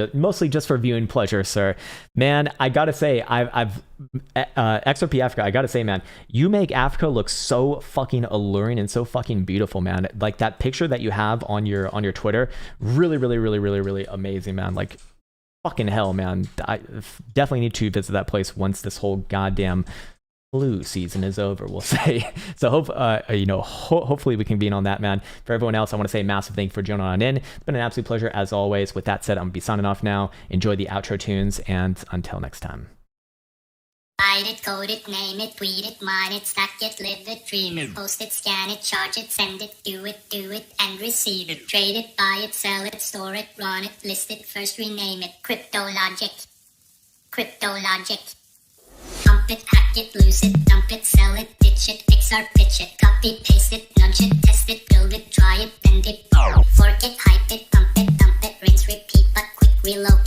just for viewing pleasure, sir. Man, I gotta say, I've XRP Africa. I gotta say, man, you make Africa look so fucking alluring and so fucking beautiful, man. Like that picture that you have on your Twitter, really amazing, man. Like fucking hell, man. I definitely need to visit that place once this whole goddamn flu season is over, we'll say. So hopefully we can be in on that, man. For everyone else, I want to say a massive thank you for joining on in. It's been an absolute pleasure as always. With that said, I'm gonna be signing off now. Enjoy the outro tunes, and until next time. Write it, code it, name it, tweet it, mine it, stack it, live it, dream it, post it, scan it, charge it, send it, do it, and receive it. Trade it, buy it, sell it, store it, run it, list it, first rename it. Crypto logic. Pump it, hack it, lose it, dump it, sell it, ditch it, fix or pitch it, copy, paste it, nudge it, test it, build it, try it, bend it, fork it, hype it, pump it, dump it, rinse, repeat, but quick reload.